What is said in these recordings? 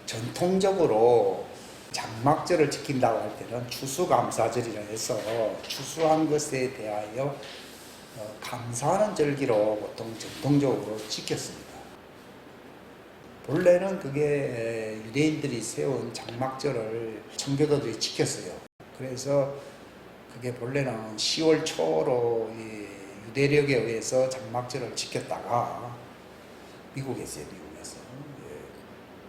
전통적으로 장막절을 지킨다고 할 때는 추수감사절이라 해서 추수한 것에 대하여 감사하는 절기로 보통 전통적으로 지켰습니다. 본래는 그게 유대인들이 세운 장막절을 청교도들이 지켰어요. 그래서 그게 본래는 10월 초로 유대력에 의해서 장막절을 지켰다가 미국에서요, 미국에서.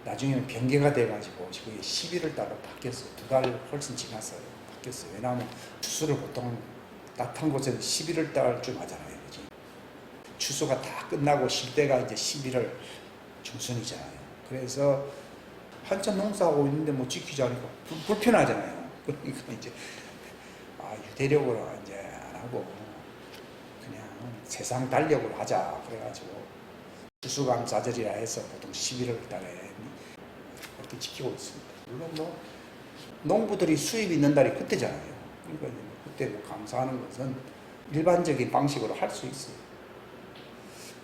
나중에는 변개가 돼가지고 지금 11월 달로 바뀌었어요. 2달 훨씬 지났어요. 바뀌었어요. 왜냐하면 추수를 보통 따뜻한 곳에는 11월 달쯤 하잖아요. 그치? 추수가 다 끝나고 쉴 때가 이제 11월 중순이잖아요. 그래서 한참 농사하고 있는데 뭐 지키지 않으니까 불편하잖아요. 그러니까 이제 유대력으로 이제 안 하고 그냥 세상 달력으로 하자. 그래가지고 추수감사절이라 해서 보통 11월 달에 그렇게 지키고 있습니다. 물론 뭐 농부들이 수입 있는 달이 그때잖아요. 그러니까 그때 뭐 감사하는 것은 일반적인 방식으로 할 수 있어요.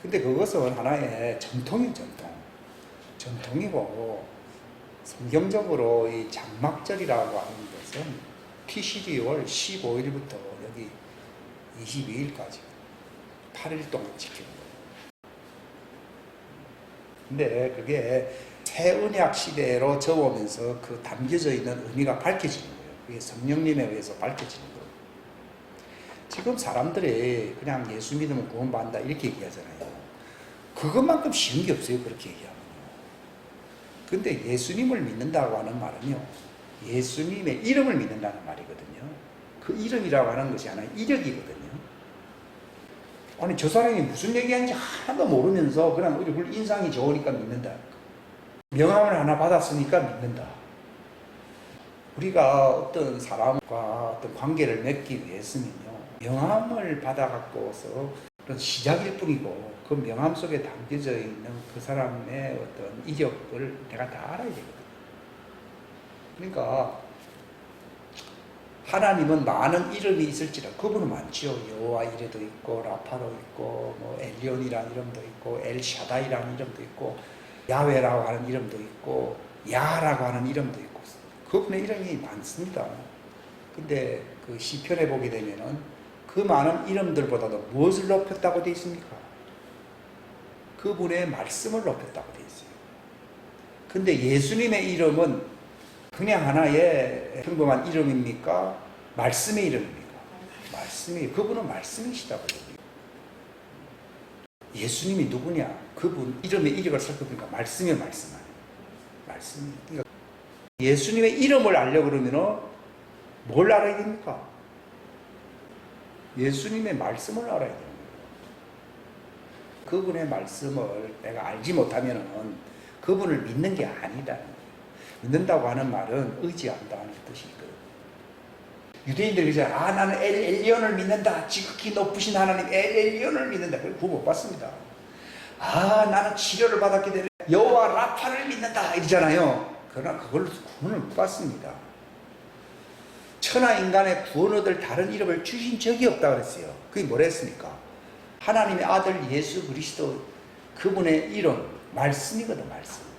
근데 그것은 하나의 전통인 전통이고 성경적으로 이 장막절이라고 하는 것은 TCD월 15일부터 여기 22일까지 8일 동안 지키는 거예요. 근데 그게 새 언약 시대로 접어오면서 그 담겨져 있는 의미가 밝혀지는 거예요. 그게 성령님에 의해서 밝혀지는 거예요. 지금 사람들이 그냥 예수 믿으면 구원받는다 이렇게 얘기하잖아요. 그것만큼 쉬운 게 없어요. 그렇게 얘기하면. 근데 예수님을 믿는다고 하는 말은요, 예수님의 이름을 믿는다는 말이거든요. 그 이름이라고 하는 것이 하나의 이력이거든요. 아니 저 사람이 무슨 얘기하는지 하나도 모르면서 그냥 얼굴 인상이 좋으니까 믿는다. 명함을 하나 받았으니까 믿는다. 우리가 어떤 사람과 어떤 관계를 맺기 위해서는요, 명함을 받아갖고서 그런 시작일 뿐이고 그 명함 속에 담겨져 있는 그 사람의 어떤 이력을 내가 다 알아야 되거든요. 그러니까 하나님은 많은 이름이 있을지라 그분은 많지요. 여호와 이레도 있고 라파로 있고 뭐 엘리온이라는 이름도 있고 엘샤다이라는 이름도 있고 야훼라고 하는 이름도 있고 야라고 하는 이름도 있고 그분의 이름이 많습니다. 근데 그 시편에 보게 되면은 그 많은 이름들보다도 무엇을 높였다고 되어 있습니까? 그분의 말씀을 높였다고 되어 있어요. 근데 예수님의 이름은 그냥 하나의 평범한 이름입니까? 말씀의 이름입니까? 말씀이, 그분은 말씀이시다고 얘기해요. 예수님이 누구냐? 그분 이름의 이력을 살펴보니까 말씀이 말씀 아니에요. 말씀이. 그러니까 예수님의 이름을 알려고 그러면 뭘 알아야 됩니까? 예수님의 말씀을 알아야 됩니다. 그분의 말씀을 내가 알지 못하면 그분을 믿는 게 아니다. 믿는다고 하는 말은 의지한다는 뜻이거든요. 유대인들이 이제 나는 엘리온을 믿는다. 지극히 높으신 하나님 엘리온을 믿는다. 그걸 구원 못 받습니다. 나는 치료를 받았기 때문에 여호와 라파를 믿는다 이러잖아요. 그러나 그걸 구원을 못 받습니다. 천하 인간의 구원 얻을 다른 이름을 주신 적이 없다 그랬어요. 그게 뭐라 했습니까? 하나님의 아들 예수 그리스도 그분의 이름 말씀이거든. 말씀.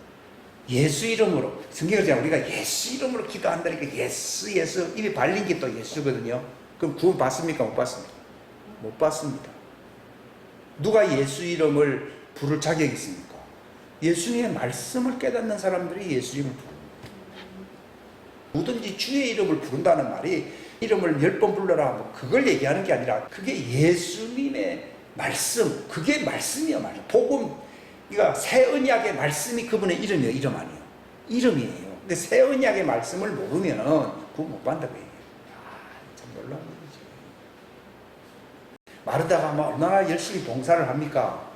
예수 이름으로 성경을 우리가 예수 이름으로 기도한다니까 예수 입에 발린 게 또 예수거든요. 그럼 구원 받습니까? 못 받습니까? 못 받습니다. 누가 예수 이름을 부를 자격이 있습니까? 예수님의 말씀을 깨닫는 사람들이 예수 이름을 부릅니다. 누구든지 주의 이름을 부른다는 말이 이름을 10번 불러라 뭐 그걸 얘기하는 게 아니라 그게 예수님의 말씀, 그게 말씀이에요. 말씀. 복음. 그러니까 새 언약의 말씀이 그분의 이름이에요. 이름 아니에요. 이름이에요. 근데 새 언약의 말씀을 모르면은 그거 못 받는다고 얘기해요. 참 놀라운 거지. 마르다가 뭐 얼마나 열심히 봉사를 합니까?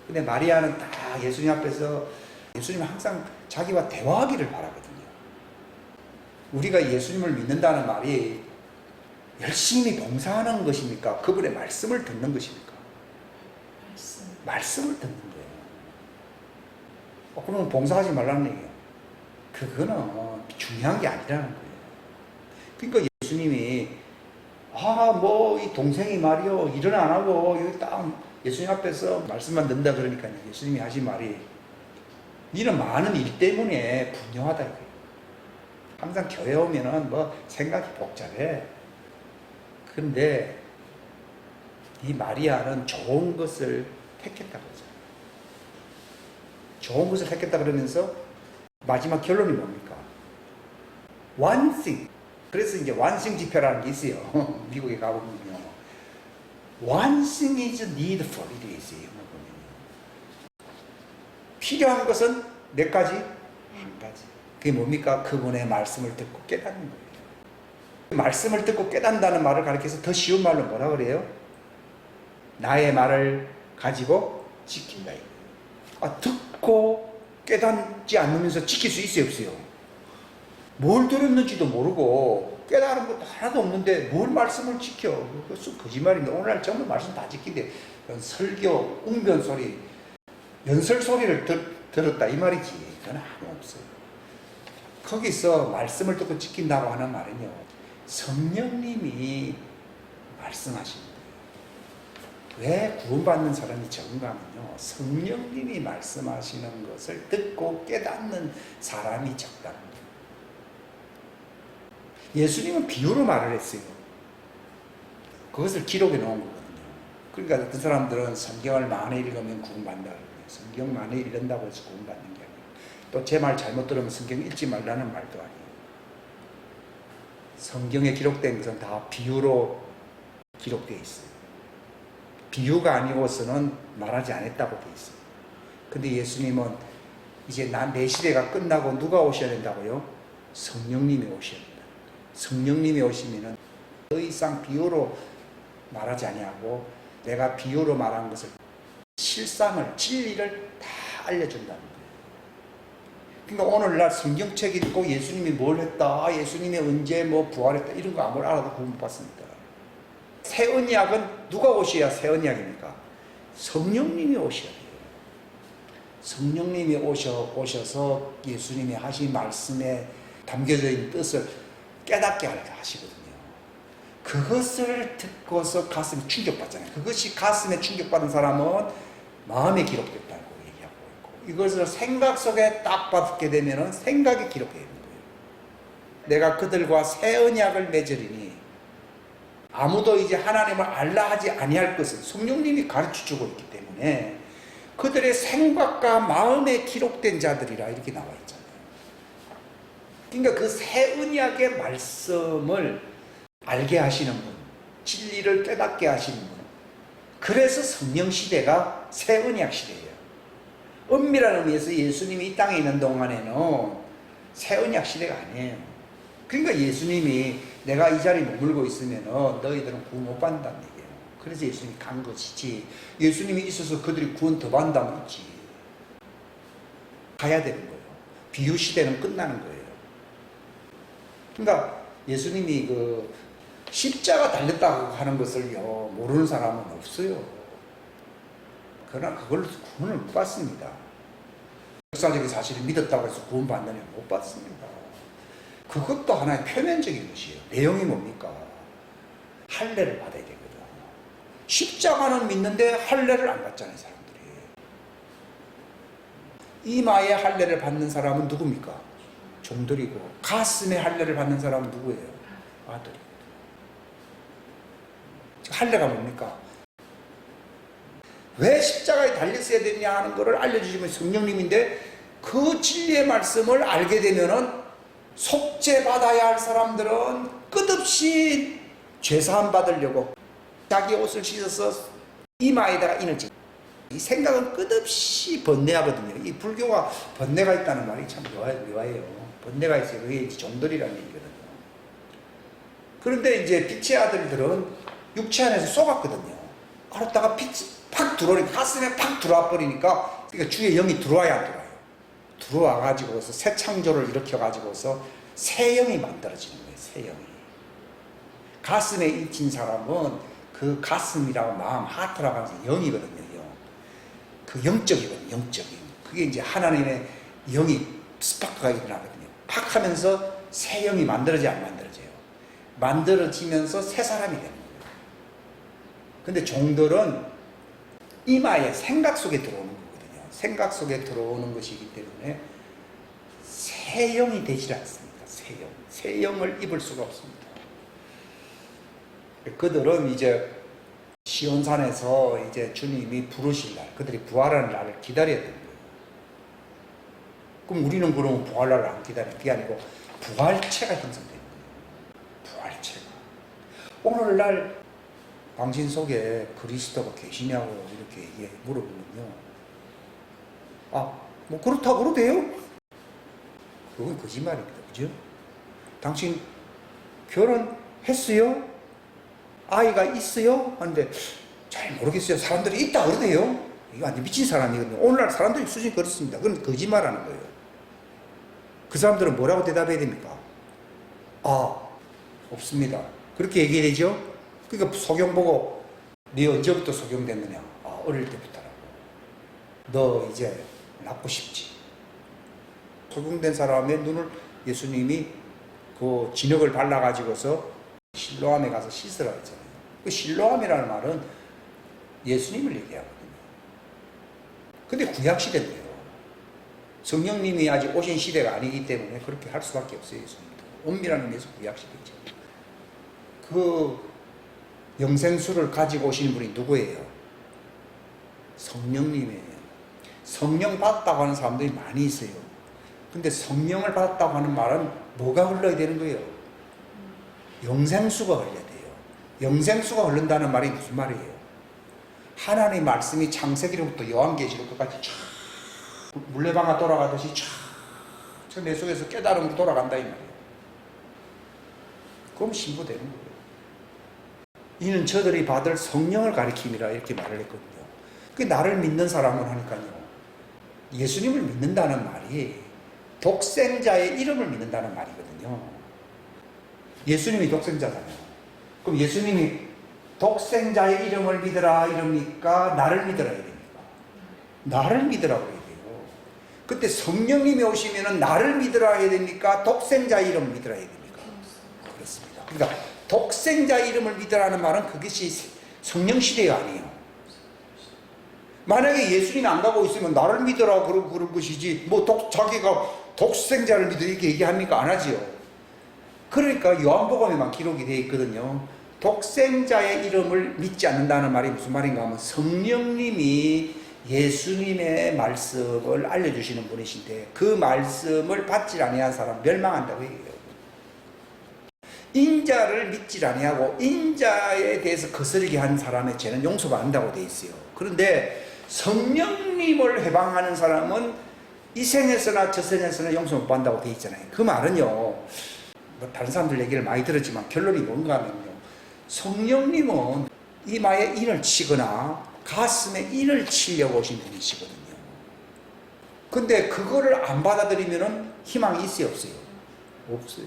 근데 마리아는 다 예수님 앞에서 예수님 항상 자기와 대화하기를 바라거든요. 우리가 예수님을 믿는다는 말이 열심히 봉사하는 것입니까? 그분의 말씀을 듣는 것입니까? 말씀을 듣는 거예요. 그러면 봉사하지 말라는 얘기예요. 그거는 중요한 게 아니라는 거예요. 그러니까 예수님이 이 동생이 말이요 일은 안 하고 여기 딱 예수님 앞에서 말씀만 듣는다 그러니까 예수님이 하신 말이 니는 많은 일 때문에 분노하다 이거예요. 항상 교회 오면은 뭐 생각이 복잡해. 근데 이 마리아는 좋은 것을 택했다고 하잖아요. 좋은 것을 택했다 그러면서 마지막 결론이 뭡니까? 완성. 그래서 이제 완성 지표라는 게 있어요. 미국에 가보면요. 완성 is needful 이렇게 있어요. 필요한 것은 몇 가지? 한 가지. 그게 뭡니까? 그분의 말씀을 듣고 깨닫는 거예요. 말씀을 듣고 깨닫는다는 말을 가리켜서 더 쉬운 말로 뭐라 그래요? 나의 말을 가지고 지킨다. 듣고 깨닫지 않으면서 지킬 수 있어요, 없어요? 뭘 들었는지도 모르고 깨달은 것도 하나도 없는데 뭘 말씀을 지켜? 그것은 거짓말인데 오늘날 전부 말씀 다 지킨대. 설교, 웅변 소리, 연설 소리를 들었다 이 말이지. 그건 아무 없어요. 거기서 말씀을 듣고 지킨다고 하는 말은요, 성령님이 말씀하시는 거예요. 왜 구원받는 사람이 적은가 하면요, 성령님이 말씀하시는 것을 듣고 깨닫는 사람이 적다는 거예요. 예수님은 비유로 말을 했어요. 그것을 기록해 놓은 거거든요. 그러니까 어떤 사람들은 성경을 많이 읽으면 구원받는다. 성경 많이 읽는다고 해서 구원받는 게 아니에요. 또 제 말 잘못 들으면 성경 읽지 말라는 말도 아니에요. 성경에 기록된 것은 다 비유로 기록되어 있어요. 비유가 아니고서는 말하지 않았다고 되어 있어요. 근데 예수님은 이제 내 시대가 끝나고 누가 오셔야 된다고요? 성령님이 오셔야 된다. 성령님이 오시면은 더 이상 비유로 말하지 아니하고 내가 비유로 말한 것을 실상을, 진리를 다 알려준다는 거예요. 그러니까 오늘날 성경책 읽고 예수님이 뭘 했다, 예수님이 언제 뭐 부활했다 이런 거 아무리 알아도 구원 못 받습니다. 새 언약은 누가 오셔야 새 언약입니까? 성령님이 오셔야 돼요. 성령님이 오셔서 예수님이 하신 말씀에 담겨져 있는 뜻을 깨닫게 하시거든요. 그것을 듣고서 가슴이 충격받잖아요. 그것이 가슴에 충격받은 사람은 마음에 기록됐다고 얘기하고 있고, 이것을 생각 속에 딱 받게 되면 생각이 기록되어 있는 거예요. 내가 그들과 새 언약을 맺으리니 아무도 이제 하나님을 알라 하지 아니할 것은 성령님이 가르쳐주고 있기 때문에 그들의 생각과 마음에 기록된 자들이라 이렇게 나와 있잖아요. 그러니까 그 새 언약의 말씀을 알게 하시는 분, 진리를 깨닫게 하시는 분, 그래서 성령 시대가 새 언약 시대예요. 엄밀한 의미에서 예수님이 이 땅에 있는 동안에는 새 언약 시대가 아니에요. 그러니까 예수님이 내가 이 자리에 머물고 있으면 너희들은 구원 못 받는다는 얘기예요. 그래서 예수님이 간 것이지, 예수님이 있어서 그들이 구원 더 받는다면 있지. 가야 되는 거예요. 비유 시대는 끝나는 거예요. 그러니까 예수님이 그 십자가 달렸다고 하는 것을요 모르는 사람은 없어요. 그러나 그걸로 구원을 못 받습니다. 역사적인 사실을 믿었다고 해서 구원 받느냐? 못 받습니다. 그것도 하나의 표면적인 것이에요. 내용이 뭡니까? 할례를 받아야 되거든. 십자가는 믿는데 할례를 안 받잖아요, 사람들이. 이마에 할례를 받는 사람은 누굽니까? 종들이고, 가슴에 할례를 받는 사람은 누구예요? 아들이. 할례가 뭡니까? 왜 십자가에 달렸어야 되냐 하는 것을 알려주시면 성령님인데, 그 진리의 말씀을 알게 되면은 속죄받아야 할 사람들은 끝없이 죄사함 받으려고 자기 옷을 씻어서 이마에다가 인을 찍. 이 생각은 끝없이 번뇌하거든요. 이 불교가 번뇌가 있다는 말이 참 묘해요. 번뇌가 있어요. 그게 종들이라는 얘기거든요. 그런데 이제 빛의 아들들은 육체 안에서 속았거든요. 그러다가 빛이 팍 들어오니까, 가슴에 팍 들어와 버리니까, 그러니까 주의 영이 들어와야 안 들어와요. 들어와가지고서 새 창조를 일으켜가지고서 새 영이 만들어지는 거예요. 새 영이. 가슴에 잊힌 사람은 그 가슴이라고 마음, 하트라고 하면서 영이거든요. 영. 그 영적이거든요. 영적인. 그게 이제 하나님의 영이 스파크가 일어나거든요. 팍 하면서 새 영이 만들어져야 안 만들어져요. 만들어지면서 새 사람이 되는 거예요. 근데 종들은 이마에 생각 속에 들어오는 거거든요. 생각 속에 들어오는 것이기 때문에 새 영이 되질 않습니다. 새 영을 입을 수가 없습니다. 그들은 이제 시온산에서 이제 주님이 부르실 날, 그들이 부활하는 날을 기다려야 되는 거예요. 그럼 우리는 그러면 부활날을 안 기다려? 그게 아니고 부활체가 형성되는 거예요. 부활체가. 오늘날 당신 속에 그리스도가 계시냐고 이렇게 물어보면요. 뭐 그렇다고 그러도 돼요? 그건 거짓말입니다. 그죠? 당신 결혼했어요? 아이가 있어요? 하는데 잘 모르겠어요. 사람들이 있다 그러대요. 이거 완전 미친 사람이거든요. 오늘날 사람들이 수준이 그렇습니다. 그건 거짓말하는 거예요. 그 사람들은 뭐라고 대답해야 됩니까? 없습니다. 그렇게 얘기해야 되죠? 그러니까 소경 보고 네 언제부터 소경됐느냐? 어릴 때부터라고. 너 이제 낫고 싶지? 소경된 사람의 눈을 예수님이 그 진흙을 발라가지고서 실로암에 가서 씻으라 했잖아요. 그 실로암이라는 말은 예수님을 얘기하거든요. 근데 구약시대인데요. 성령님이 아직 오신 시대가 아니기 때문에 그렇게 할 수밖에 없어요. 예수님도. 엄밀한 의미에서 구약시대죠. 그 영생수를 가지고 오신 분이 누구예요? 성령님이에요. 성령 받았다고 하는 사람들이 많이 있어요. 근데 성령을 받았다고 하는 말은 뭐가 흘러야 되는 거예요? 영생수가 흘러야 돼요. 영생수가 흐른다는 말이 무슨 말이에요? 하나님의 말씀이 창세기로부터 요한계시록까지 쫙 물레방아 돌아가듯이 쫙 내 속에서 깨달음으로 돌아간다 이 말이에요. 그럼 신부되는 거예요. 이는 저들이 받을 성령을 가리킴이라 이렇게 말을 했거든요. 그 나를 믿는 사람은 하니까요. 예수님을 믿는다는 말이 독생자의 이름을 믿는다는 말이거든요. 예수님이 독생자잖아요. 그럼 예수님이 독생자의 이름을 믿으라 이럽니까? 나를 믿으라 이럽니까? 나를 믿으라고 해야 돼요. 그때 성령님이 오시면은 나를 믿으라 해야 됩니까? 독생자의 이름을 믿으라 해야 됩니까? 그렇습니다. 그러니까 독생자 이름을 믿으라는 말은 그것이 성령시대가 아니에요. 만약에 예수님이 안 가고 있으면 나를 믿으라 그런 것이지 자기가 독생자를 믿으라 이렇게 얘기합니까? 안 하지요. 그러니까 요한복음에만 기록이 되어 있거든요. 독생자의 이름을 믿지 않는다는 말이 무슨 말인가 하면 성령님이 예수님의 말씀을 알려주시는 분이신데 그 말씀을 받지 아니한 사람 멸망한다고 얘기해요. 인자를 믿지 아니하고 인자에 대해서 거스르게 한 사람의 죄는 용서받는다고 되어 있어요. 그런데 성령님을 해방하는 사람은 이 생에서나 저 생에서나 용서 못 받는다고 되어 있잖아요. 그 말은요, 다른 사람들 얘기를 많이 들었지만 결론이 뭔가 하면요, 성령님은 이마에 인을 치거나 가슴에 인을 치려고 오신 분이시거든요. 근데 그거를 안 받아들이면 희망이 있어요, 없어요? 없어요.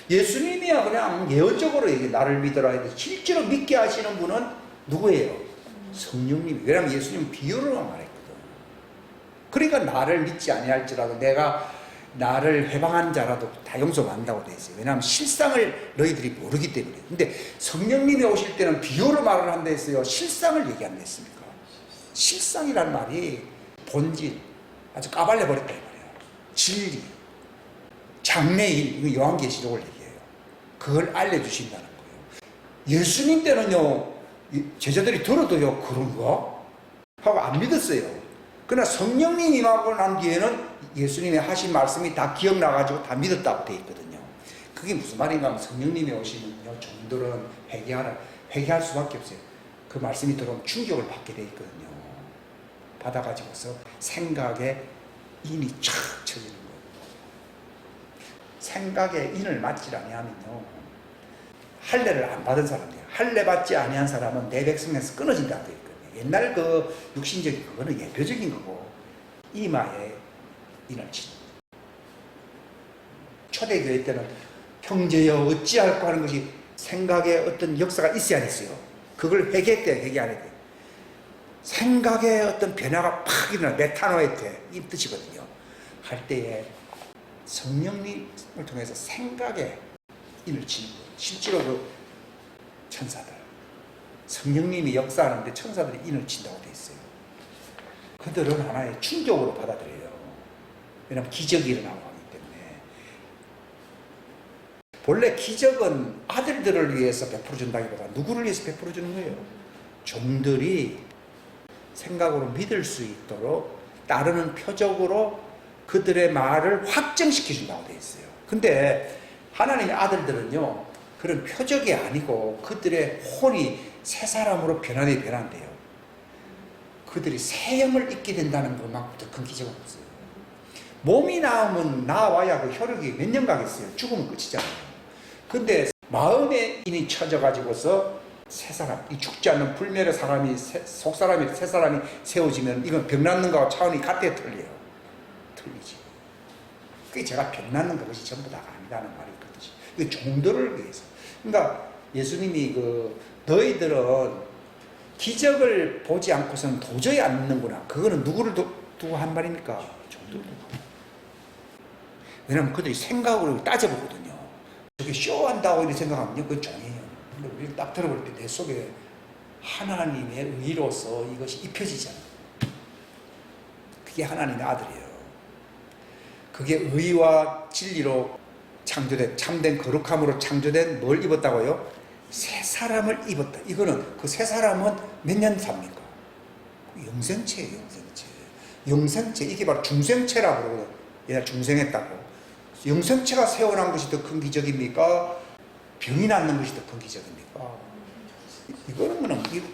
예수님이야 그냥 예언적으로 나를 믿어라 해도 실제로 믿게 하시는 분은 누구예요? 성령님이. 왜냐하면 예수님은 비유로만 말했거든. 그러니까 나를 믿지 아니할지라도 내가 나를 해방한 자라도 다 용서받는다고 되어 있어요. 왜냐하면 실상을 너희들이 모르기 때문에. 근데 성령님이 오실 때는 비유로 말을 한다 했어요. 실상을 얘기한다 했습니까? 실상이란 말이 본질, 아주 까발려 버렸다 이 말이야. 진리, 장래일, 이거 요한계시록을 얘기해요. 그걸 알려주신다는 거예요. 예수님 때는요, 제자들이 들어도요, 그런가? 하고 안 믿었어요. 그러나 성령님이 임하고 난 뒤에는 예수님이 하신 말씀이 다 기억나가지고 다 믿었다고 되어 있거든요. 그게 무슨 말인가 하면 성령님이 오시면요, 종들은 회개할 수밖에 없어요. 그 말씀이 들어오면 충격을 받게 되어 있거든요. 받아가지고서 생각에 인이 촥 쳐지는 거예요. 생각에 인을 맞지 아니하면요, 할례를 안 받은 사람이에요. 할례 받지 아니한 사람은 내 백성에서 끊어진다고 되어 있거든요. 옛날 그 육신적인 그거는 예표적인 거고, 이마에 인을 치는 거예요. 초대교회 때는 형제여 어찌할까 하는 것이 생각에 어떤 역사가 있어야 했어요. 그걸 회개 때 회개 안 해야 돼요. 생각에 어떤 변화가 팍 일어나, 메타노에 돼, 이 뜻이거든요. 할 때에 성령님을 통해서 생각에 인을 치는 거예요. 실제로 그 천사들, 성령님이 역사하는데 천사들이 인을 친다고 돼 있어요. 그들은 하나의 충격으로 받아들여요. 왜냐하면 기적이 일어나고 하기 때문에. 본래 기적은 아들들을 위해서 베풀어준다기보다 누구를 위해서 베풀어주는 거예요? 종들이 생각으로 믿을 수 있도록 따르는 표적으로 그들의 말을 확정시켜준다고 되어 있어요. 근데 하나님의 아들들은요, 그런 표적이 아니고 그들의 혼이 새 사람으로 변한대요. 그들이 새 영을 입게 된다는 것만큼 더 큰 기적은 없어요. 몸이 나와야 그 혈육이 몇 년 가겠어요. 죽으면 끝이잖아요. 근데 마음의 인이 쳐져가지고서 새 사람, 이 죽지 않는 불멸의 사람이, 속사람이, 새 사람이 세워지면 이건 병 낫는 거와 차원이 같아 틀려요. 틀리지. 그게 제가 병 낫는 것이 전부 다가 아니라는 말이 있거든요. 그 종들을 위해서. 그러니까 예수님이 너희들은 기적을 보지 않고서는 도저히 안 믿는구나. 그거는 누구를 두고 한 말입니까? 종들을 두고. 왜냐하면 그들이 생각으로 따져보거든요. 저게 쇼한다고 이렇게 생각하면요, 그건 종이에요. 근데 우리가 딱 들어볼 때 내 속에 하나님의 의로서 이것이 입혀지잖아요. 그게 하나님의 아들이에요. 그게 의와 진리로 창조된, 참된 거룩함으로 창조된 뭘 입었다고요? 새 사람을 입었다. 이거는 그 새 사람은 몇 년 삽니까? 영생체예요, 영생체. 영생체, 이게 바로 중생체라고 그러거든요. 옛날 중생했다고. 영생체가 세워난 것이 더 큰 기적입니까? 병이 낫는 것이 더 큰 기적입니까?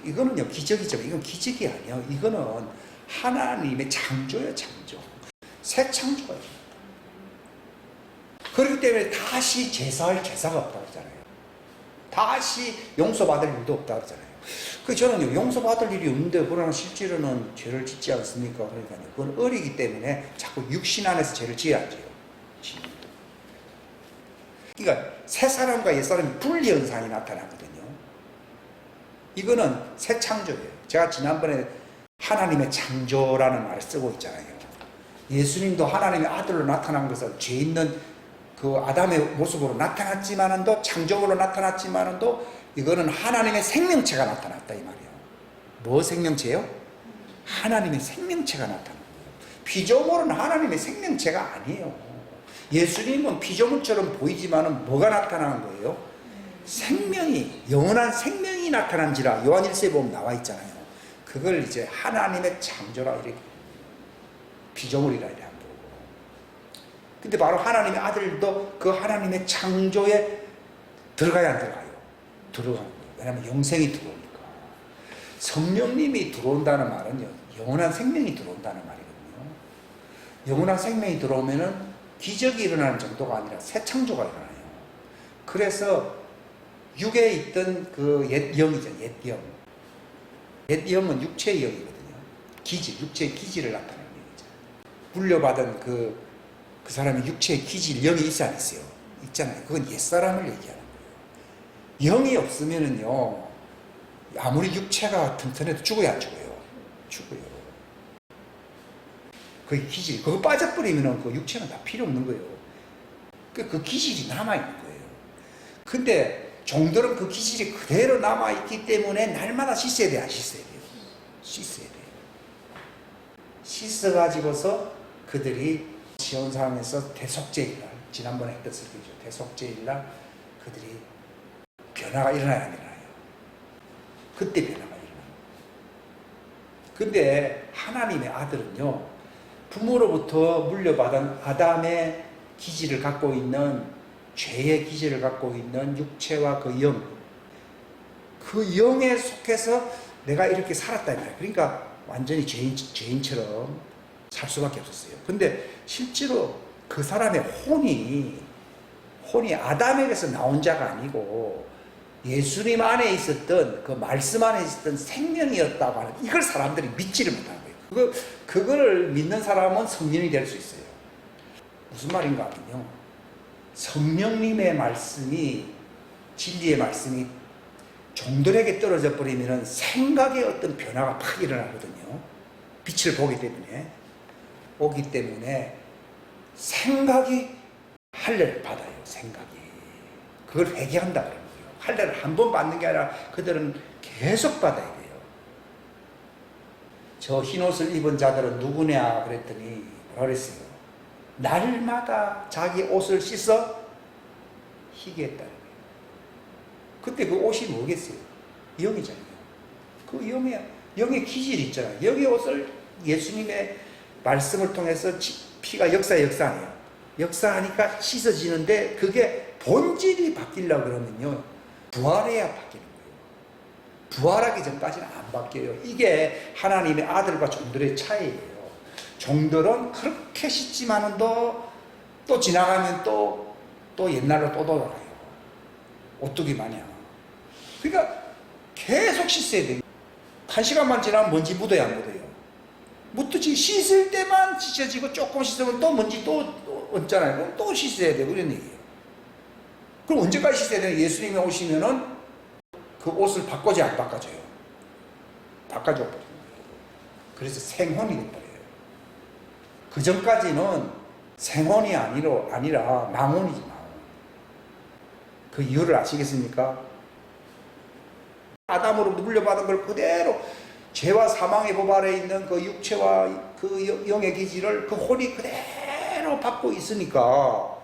이거는요, 기적이죠. 이건 기적이 아니에요. 이거는 하나님의 창조예요, 창조. 새 창조예요. 그렇기 때문에 다시 제사할 제사가 없다고 하잖아요. 다시 용서받을 일도 없다고 하잖아요. 저는 용서받을 일이 없는데, 그러나 실제로는 죄를 짓지 않습니까? 그러니까요. 그건 어리기 때문에 자꾸 육신 안에서 죄를 지어야지요. 그러니까 새 사람과 옛 사람이 분리 현상이 나타나거든요. 이거는 새 창조예요. 제가 지난번에 하나님의 창조라는 말을 쓰고 있잖아요. 예수님도 하나님의 아들로 나타난 것은 죄 있는 그 아담의 모습으로 나타났지만은도, 창조로 나타났지만은도, 이거는 하나님의 생명체가 나타났다 이 말이에요. 뭐 생명체요? 하나님의 생명체가 나타난 거예요. 피조물은 하나님의 생명체가 아니에요. 예수님은 피조물처럼 보이지만은 뭐가 나타나는 거예요? 생명이, 영원한 생명이 나타난지라 요한 1세에 보면 나와 있잖아요. 그걸 이제 하나님의 창조라 이렇게, 피조물이라 이렇게 한 거고. 근데 바로 하나님의 아들도 그 하나님의 창조에 들어가야 안 들어가요? 들어가는 거예요. 왜냐하면 영생이 들어오니까. 성령님이 들어온다는 말은요, 영원한 생명이 들어온다는 말이거든요. 영원한 생명이 들어오면은 기적이 일어나는 정도가 아니라 새 창조가 일어나요. 그래서 육에 있던 그 옛 영이죠, 옛 영. 옛 영은 육체의 영이거든요. 기질, 육체의 기질을 나타내는 영이죠. 물려받은 그 사람의 육체의 기질, 영이 있어 안 있어요? 있잖아요. 그건 옛사람을 얘기하는 거예요. 영이 없으면은요, 아무리 육체가 튼튼해도 죽어야 안 죽어요. 죽어요. 그 기질, 그거 빠져버리면 그 육체는 다 필요 없는 거예요. 그 기질이 남아있는 거예요. 근데 종들은 그 기질이 그대로 남아있기 때문에 날마다 씻어야 돼, 안 씻어야 돼요? 씻어야 돼요. 씻어가지고서 그들이 시온상에서 대속죄일날, 지난번에 했던 설교죠. 대속죄일날 그들이 변화가 일어나야 안 일어나요? 그때 변화가 일어나요. 근데 하나님의 아들은요, 부모로부터 물려받은 아담의 기질을 갖고 있는, 죄의 기질을 갖고 있는 육체와 그 영, 그 영에 속해서 내가 이렇게 살았다. 그러니까 완전히 죄인처럼 살 수밖에 없었어요. 근데 실제로 그 사람의 혼이 아담에게서 나온 자가 아니고 예수님 안에 있었던, 그 말씀 안에 있었던 생명이었다고 하는, 이걸 사람들이 믿지를 못하는 거예요. 그걸 믿는 사람은 성령이 될 수 있어요. 무슨 말인가 하면요, 성령님의 말씀이, 진리의 말씀이 종들에게 떨어져 버리면 생각의 어떤 변화가 팍 일어나거든요. 빛을 보기 때문에 생각이 할례를 받아요. 생각이 그걸 회개한다 그러는 거예요. 할례를 한 번 받는 게 아니라 그들은 계속 받아야 돼요. 저 흰옷을 입은 자들은 누구냐 그랬더니 뭐라 그랬어요? 날마다 자기 옷을 씻어 희게 했다는 거예요. 그때 그 옷이 뭐겠어요? 영이잖아요. 그 영의 기질이 있잖아요. 영의 옷을 예수님의 말씀을 통해서 피가 역사 아니에요. 역사하니까 씻어지는데 그게 본질이 바뀌려고 그러면요. 부활해야 바뀌는 거예요. 부활하기 전까지는 안 바뀌어요. 이게 하나님의 아들과 종들의 차이예요. 종들은 그렇게 씻지만은 또 지나가면 또 옛날로 또 돌아가요. 오뚜기 마냥. 그러니까 계속 씻어야 돼요. 1시간만 지나면 먼지 묻어야 안 묻어요. 묻듯이 씻을 때만 씻어지고 조금 씻으면 또 먼지 또 얹잖아요. 그럼 또 씻어야 되고 이런 얘기예요. 그럼 언제까지 씻어야 되나? 예수님이 오시면은 그 옷을 바꿔줘 안 바꿔줘요? 바꿔줘 버리는 거예요. 그래서 생혼이 돼버려요. 그 전까지는 생혼이 아니라 망혼이지 망혼. 그 이유를 아시겠습니까? 아담으로 물려받은 걸 그대로 죄와 사망의 법 아래 있는 그 육체와 그 영의 기질을 그 혼이 그대로 받고 있으니까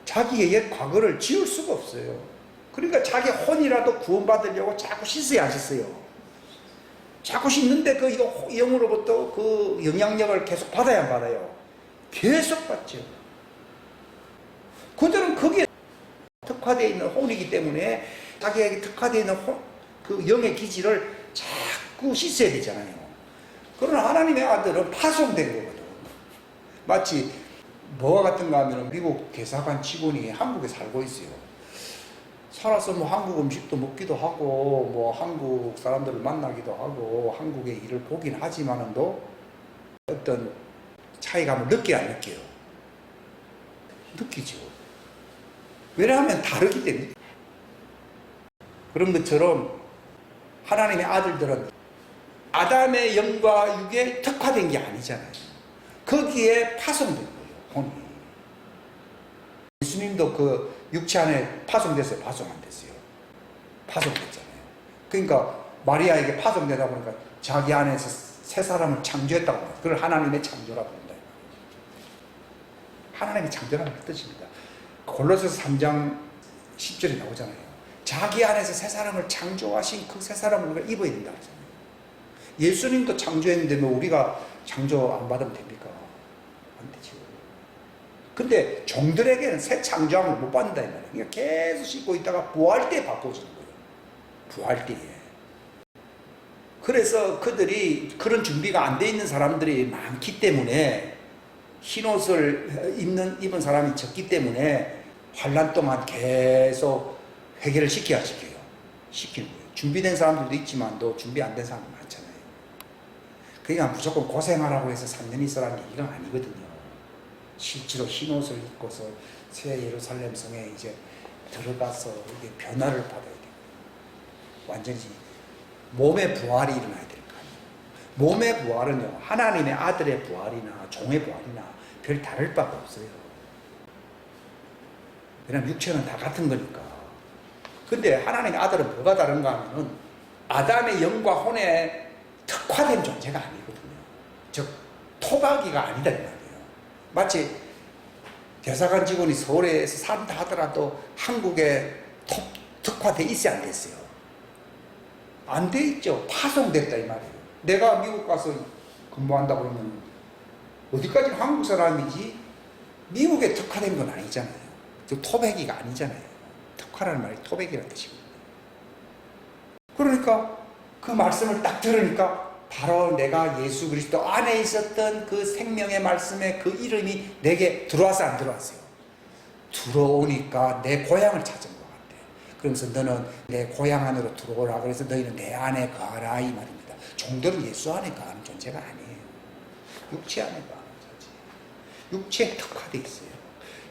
자기의 옛 과거를 지울 수가 없어요. 그러니까 자기 혼이라도 구원받으려고 자꾸 씻어야 안 씻어요. 자꾸 씻는데 그 영으로부터 그 영향력을 계속 받아야 안 받아요? 계속 받죠. 그들은 거기에 특화되어 있는 혼이기 때문에 자기에게 특화되어 있는 그 영의 기질을 자꾸 씻어야 되잖아요. 그러나 하나님의 아들은 파송된 거거든. 마치 뭐와 같은가 하면 미국 대사관 직원이 한국에 살고 있어요. 살아서 뭐 한국 음식도 먹기도 하고 뭐 한국 사람들을 만나기도 하고 한국의 일을 보긴 하지만은도 어떤 차이감을 느껴 안 느껴요? 느끼죠. 왜냐하면 다르기 때문에. 그런 것처럼 하나님의 아들들은 아담의 영과 육에 특화된 게 아니잖아요. 거기에 파송된 거예요. 혼이. 예수님도 그 육체 안에 파송됐어요? 파송 안 됐어요? 파송됐잖아요. 그러니까 마리아에게 파송되다 보니까 자기 안에서 새 사람을 창조했다고 합니다. 그걸 하나님의 창조라고 합니다. 하나님의 창조라는 뜻입니다. 골로새서 3장 10절에 나오잖아요. 자기 안에서 새 사람을 창조하신 그 새 사람을 우리가 입어야 된다 그러잖아요. 예수님도 창조했는데 뭐 우리가 창조 안 받으면 됩니까? 안 되죠. 근데 종들에게는 새 창조함을 못 받는다 이 말이에요. 그러니까 계속 씻고 있다가 부활 때 바꿔주는 거예요. 부활 때에. 그래서 그들이 그런 준비가 안 돼 있는 사람들이 많기 때문에 흰옷을 입은 사람이 적기 때문에 환란 동안 계속 회개를 시켜야 시켜요. 시키는 거예요. 준비된 사람들도 있지만 또 준비 안 된 사람도 많잖아요. 그러니까 무조건 고생하라고 해서 3년 있으라는 얘기가 아니거든요. 실제로 흰옷을 입고서 새 예루살렘 성에 이제 들어가서 이게 변화를 받아야 돼요. 완전히 몸의 부활이 일어나야 될 거 아니에요. 몸의 부활은요, 하나님의 아들의 부활이나 종의 부활이나 별 다를 바가 없어요. 왜냐하면 육체는 다 같은 거니까. 근데 하나님의 아들은 뭐가 다른가 하면은 아담의 영과 혼에 특화된 존재가 아니거든요. 즉 토박이가 아니다 이 말이에요. 마치 대사관 직원이 서울에서 산다 하더라도 한국에 특화돼 있어야 안 됐어요. 안 돼 있죠. 파송됐다 이 말이에요. 내가 미국 가서 근무한다 그러면 어디까지는 한국 사람이지 미국에 특화된 건 아니잖아요. 즉 토백이가 아니잖아요. 특화라는 말이 토백이라는 뜻입니다. 그러니까 그 말씀을 딱 들으니까 바로 내가 예수 그리스도 안에 있었던 그 생명의 말씀의 그 이름이 내게 들어와서 안 들어왔어요? 들어오니까 내 고향을 찾은 것 같아. 그러면서 너는 내 고향 안으로 들어오라. 그래서 너희는 내 안에 거하라 이 말입니다. 종들은 예수 안에 거하는 존재가 아니에요. 육체 안에 거하는 존재. 육체에 특화되어 있어요.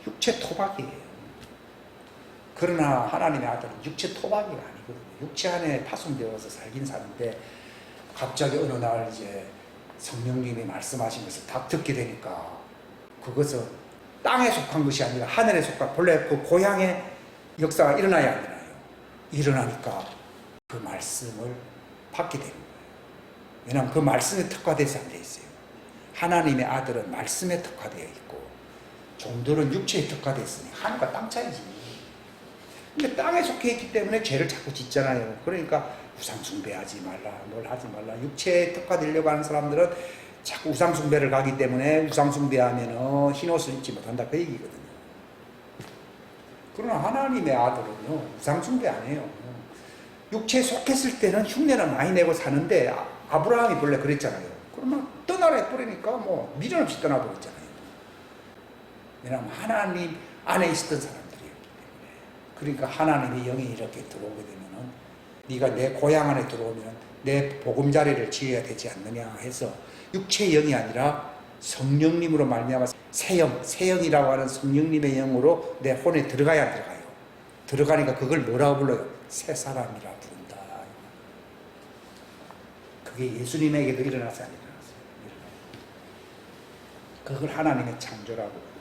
육체 토박이에요. 그러나 하나님의 아들은 육체 토박이가 아니거든요. 육체 안에 파손되어서 살긴 사는데 갑자기 어느 날 이제 성령님이 말씀하신 것을 딱 듣게 되니까 그것은 땅에 속한 것이 아니라 하늘에 속한 본래 그 고향의 역사가 일어나야 안 일어나요. 일어나니까 그 말씀을 받게 되는 거예요. 왜냐하면 그 말씀에 특화돼서 안 돼 있어요. 하나님의 아들은 말씀에 특화되어 있고 종들은 육체에 특화되어 있으니 하늘과 땅 차이지. 근데 땅에 속해 있기 때문에 죄를 자꾸 짓잖아요. 그러니까 우상 숭배하지 말라, 뭘 하지 말라. 육체에 특화되려고 하는 사람들은 자꾸 우상 숭배를 가기 때문에 우상 숭배하면 흰옷을 입지 못한다 그 얘기거든요. 그러나 하나님의 아들은요 우상 숭배 안 해요. 육체에 속했을 때는 흉내는 많이 내고 사는데 아브라함이 본래 그랬잖아요. 그러면 떠나라 해버리니까 뭐 미련 없이 떠나버렸잖아요. 왜냐하면 하나님 안에 있었던 사람들이었기 때문에. 그러니까 하나님의 영이 이렇게 들어오게 되면은 네가 내 고향 안에 들어오면 내 보금자리를 지어야 되지 않느냐 해서 육체의 영이 아니라 성령님으로 말미암아 새영이라고 하는 성령님의 영으로 내 혼에 들어가야 안 들어가요. 들어가니까 그걸 뭐라고 불러요? 새 사람이라 부른다. 그게 예수님에게도 일어나서 안 일어났어요. 그걸 하나님의 창조라고 부른다.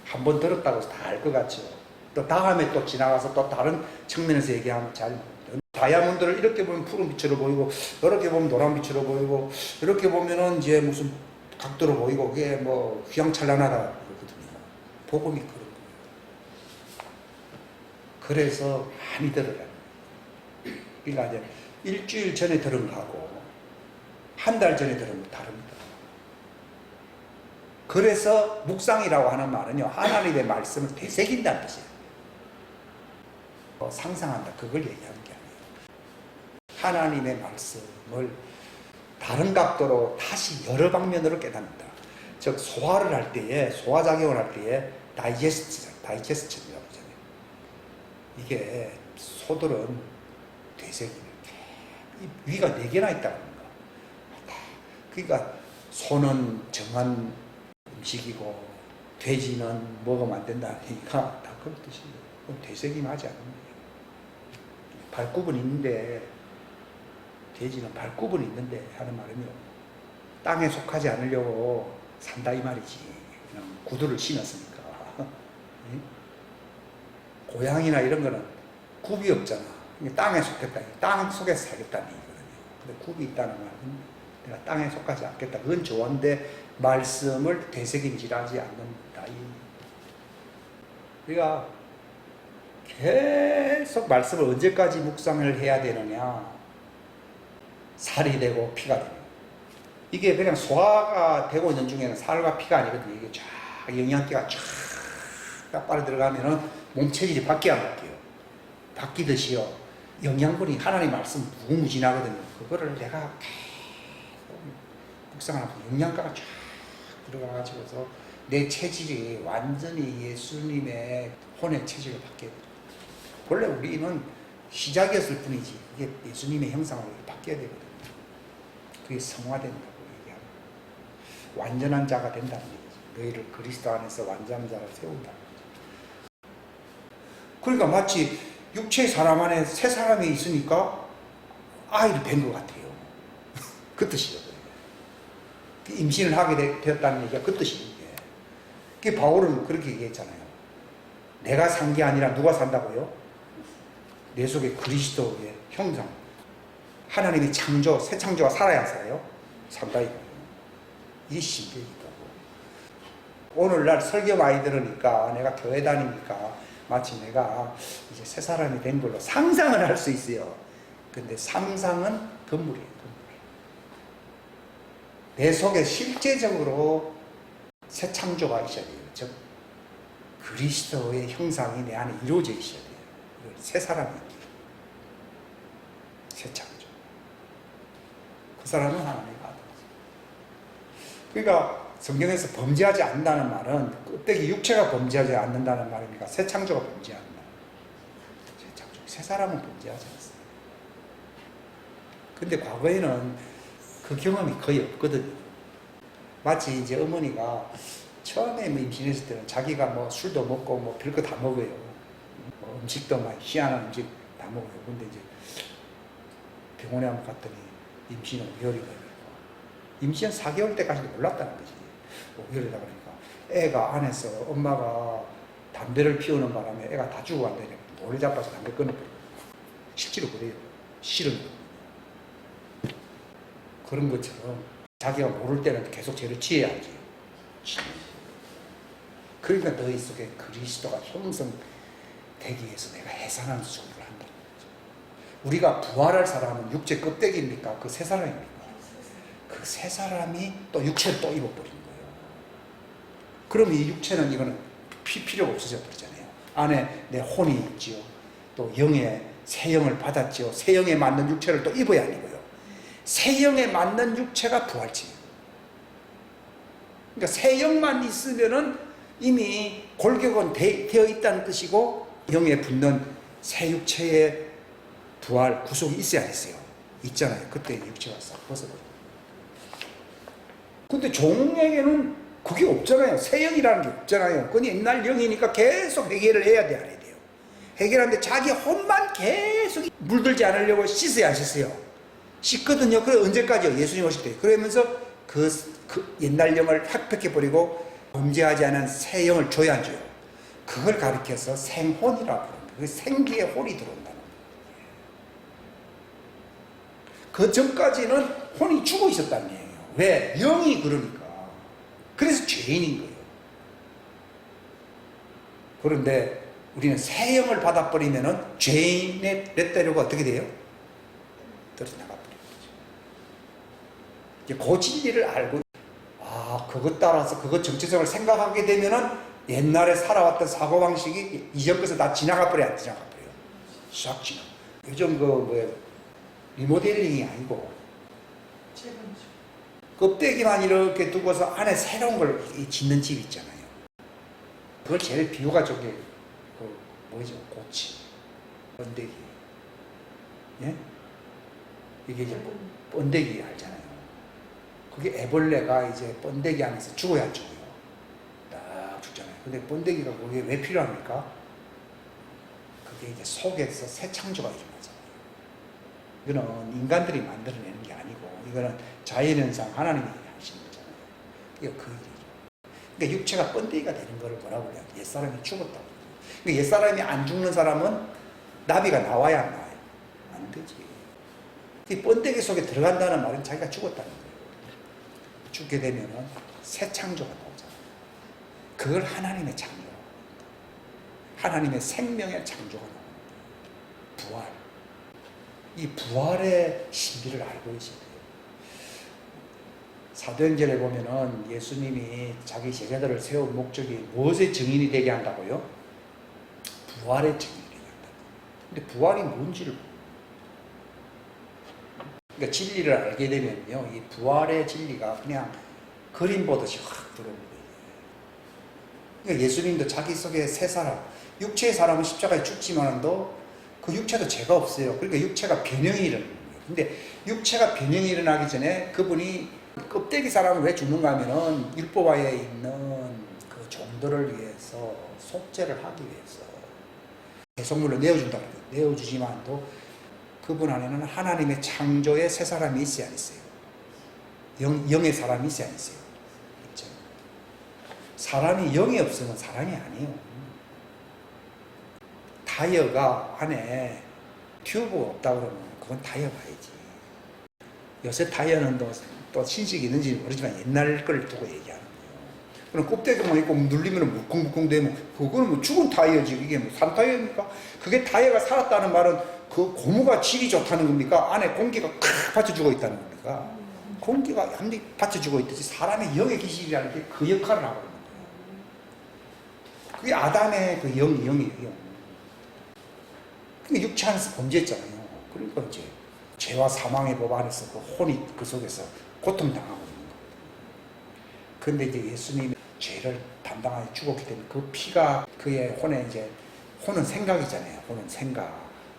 한 번 들었다고 해서 다 알 것 같죠. 또 다음에 또 지나가서 또 다른 측면에서 얘기하면 잘 모릅니다. 다이아몬드를 이렇게 보면 푸른 빛으로 보이고 이렇게 보면 노란 빛으로 보이고 이렇게 보면은 이제 무슨 각도로 보이고 그게 뭐 휘황찬란하다 그러거든요. 복음이 그런 거예요. 그래서 많이 들으라는 거예요. 그러니까 이제 일주일 전에 들은 거하고 한 달 전에 들은 거 다릅니다. 그래서 묵상이라고 하는 말은요 하나님의 말씀을 되새긴다는 뜻이에요. 상상한다 그걸 얘기하는 게 아니에요. 하나님의 말씀을 다른 각도로 다시 여러 방면으로 깨닫는다. 즉 소화를 할 때에 소화작용을 할 때에 다이제스천이라고 하잖아요. 이게 소들은 되새기는 위가 4개나 있다는 겁니다. 그러니까 소는 정한 음식이고 돼지는 먹으면 안 된다니까 다 그런 뜻이에요. 그럼 되새김하지 않는 거예요. 발굽은 있는데 돼지는 발굽은 있는데 하는 말은요 땅에 속하지 않으려고 산다 이 말이지. 그냥 구두를 신었으니까. 고양이나 이런 거는 굽이 없잖아. 땅에 속했다. 땅 속에서 살겠다는 얘기거든요. 근데 굽이 있다는 말은 내가 땅에 속하지 않겠다. 그건 좋은데 말씀을 되새김질하지 않는다. 우리가 계속 말씀을 언제까지 묵상을 해야 되느냐. 살이 되고 피가 되고. 이게 그냥 소화가 되고 있는 중에는 살과 피가 아니거든요. 이게 쫙 영양기가 쫙 빨리 들어가면은 몸 체질이 바뀌어 안 바뀌어요. 바뀌듯이요. 영양분이 하나님 말씀 무궁무진하거든요. 그거를 내가 계속 묵상하면서 영양가가 쫙 들어가가지고서 내 체질이 완전히 예수님의 혼의 체질로 바뀌어요. 원래 우리는 시작이었을 뿐이지 이게 예수님의 형상으로 바뀌어야 되거든요. 그게 성화된다고 얘기합니다. 완전한 자가 된다는 얘기죠. 너희를 그리스도 안에서 완전한 자로 세운다. 그러니까 마치 육체의 사람 안에 새 사람이 있으니까 아이를 뵌 것 같아요. 그 뜻이에요. 임신을 하게 되었다는 얘기가 그 뜻이에요. 그게 바울은 그렇게 얘기했잖아요. 내가 산 게 아니라 누가 산다고요? 내 속에 그리스도의 형상, 하나님의 창조, 새 창조가 살아야 살아요? 산다 이거예요. 이게 신비이기도 하고. 오늘날 설교 많이 들으니까 내가 교회 다니니까 마치 내가 이제 새 사람이 된 걸로 상상을 할 수 있어요. 근데 상상은 건물이에요. 건물. 내 속에 실제적으로 새 창조가 있어야 돼요. 즉 그리스도의 형상이 내 안에 이루어져 있어야 돼요. 새 사람이 있기. 새 창조. 그 사람은 하나님의 아들. 그러니까 성경에서 범죄하지 않는다는 말은 껍데기 육체가 범죄하지 않는다는 말이니까 새 창조가 범죄한다. 새 창조. 새 사람은 범죄하지 않습니다. 근데 과거에는 그 경험이 거의 없거든요. 마치 이제 어머니가 처음에 임신했을 때는 자기가 뭐 술도 먹고 뭐 별거 다 먹어요. 뭐 음식도 막 희한한 음식 다 먹어요. 근데 이제 병원에 한번 갔더니 임신은 5개월이다. 임신 4개월 때까지도 몰랐다는 거지. 5개월이다 그러니까 애가 안에서 엄마가 담배를 피우는 바람에 애가 다 죽어간다니까 모래 잡아서 담배 끊어버려요. 실제로 그래요. 실은 그런 것처럼 자기가 모를 때는 계속 죄를 취해야지. 그러니까 너희 속에 그리스도가 형성되기 위해서 내가 해산하는 수고를 한다는 거죠. 우리가 부활할 사람은 육체 껍데기입니까? 그 새 사람입니까? 그 새 사람이 또 육체를 또 입어버린 거예요. 그럼 이 육체는 이거는 필요가 없어져 버리잖아요. 안에 내 혼이 있지요. 또 영의 새 영을 받았지요. 새 영에 맞는 육체를 또 입어야 하고요. 새 영에 맞는 육체가 부활체예요. 그러니까 새 영만 있으면은 이미 골격은 되어 있다는 뜻이고 영에 붙는 새 육체의 부활 구속이 있어야 했어요. 있잖아요. 그때 육체가 싹 벗어버려요. 근데 종에게는 그게 없잖아요. 새 영이라는 게 없잖아요. 그건 옛날 영이니까 계속 해결을 해야 돼, 안 해야 돼요? 해결하는데 자기 혼만 계속 물들지 않으려고 씻어야 안 씻어요. 씻거든요. 그래 언제까지요? 예수님 오실 때. 그러면서 그 옛날 영을 획득해버리고 범죄하지 않은 새 영을 줘야 안 줘요. 그걸 가리켜서 생혼이라고 합니다. 그 생기의 혼이 들어온다는 거예요. 그 전까지는 혼이 죽어 있었다는 얘기예요. 왜? 영이 그러니까. 그래서 죄인인 거예요. 그런데 우리는 새 영을 받아버리면은 죄인의 레테르가 어떻게 돼요? 떨어져 나가버리는 거죠. 이제 그 진리를 알고, 그것 따라서 그것 정체성을 생각하게 되면은 옛날에 살아왔던 사고방식이 이전 것을 다 지나가버려요, 안 지나가버려요? 싹 지나가. 요즘 리모델링이 아니고, 껍데기만 이렇게 두고서 안에 새로운 걸 짓는 집 있잖아요. 그걸 제일 비유가 저게, 뭐죠? 고치. 번데기. 예? 이게 이제 번데기 알잖아요. 그게 애벌레가 이제 번데기 안에서 죽어야 안 죽어요. 딱 죽잖아요. 근데 번데기가 그게 왜 필요합니까? 그게 이제 속에서 새 창조가 일어나잖아요. 이거는 인간들이 만들어내는 게 아니고, 이거는 자연현상 하나님이 하시는 거잖아요. 이게 그 일이죠. 그러니까 육체가 번데기가 되는 거를 뭐라고 그래요? 옛사람이 죽었다고. 그러니까 옛사람이 안 죽는 사람은 나비가 나와야 안 나와요? 안 되지. 이 번데기 속에 들어간다는 말은 자기가 죽었다는 거예요. 죽게 되면은 새 창조가 나오잖아요. 그걸 하나님의 창조, 하나님의 생명의 창조가 나옵니다. 부활. 이 부활의 신비를 알고 계셔야 돼요. 사도행전에 보면은 예수님이 자기 제자들을 세운 목적이 무엇의 증인이 되게 한다고요? 부활의 증인이 되게 한다고. 근데 부활이 뭔지를 모르고. 그러니까 진리를 알게 되면요, 이 부활의 진리가 그냥 그림 보듯이 확 들어옵니다. 그러니까 예수님도 자기 속에 새 사람, 육체의 사람은 십자가에 죽지만도 그 육체도 죄가 없어요. 그러니까 육체가 변형이 일어나는 거예요. 근데 육체가 변형이 일어나기 전에 그분이 껍데기 사람을 왜 죽는가 하면은 율법화에 있는 그 종들을 위해서 속죄를 하기 위해서 배속물로 내어준다 그래요. 내어주지만도 그분 안에는 하나님의 창조의 새 사람이 있어야 했어요. 영의 사람이 있어야 했어요. 그렇죠? 사람이 영이 없으면 사람이 아니에요. 타이어가 안에 튜브가 없다 그러면 그건 타이어 봐야지. 요새 타이어는 또 신식이 있는지 모르지만 옛날 걸 두고 얘기하는 거예요. 그럼 껍데기만 있고 눌리면 물컹물컹 되면 그거는 뭐 죽은 타이어지. 이게 뭐 산 타이어입니까? 그게 타이어가 살았다는 말은 그 고무가 질이 좋다는 겁니까? 안에 공기가 칵 받쳐주고 있다는 겁니까? 공기가 얌전히 받쳐주고 있듯이 사람의 영의 기질이라는 게 그 역할을 하고 있는 거예요. 그게 아담의 그 영이에요. 그게 육체 안에서 범죄했잖아요. 그러니까 이제 죄와 사망의 법 안에서 그 혼이 그 속에서 고통당하고 있는 거예요. 그런데 이제 예수님이 죄를 담당하여 죽었기 때문에 그 피가 그의 혼에 이제, 혼은 생각이잖아요.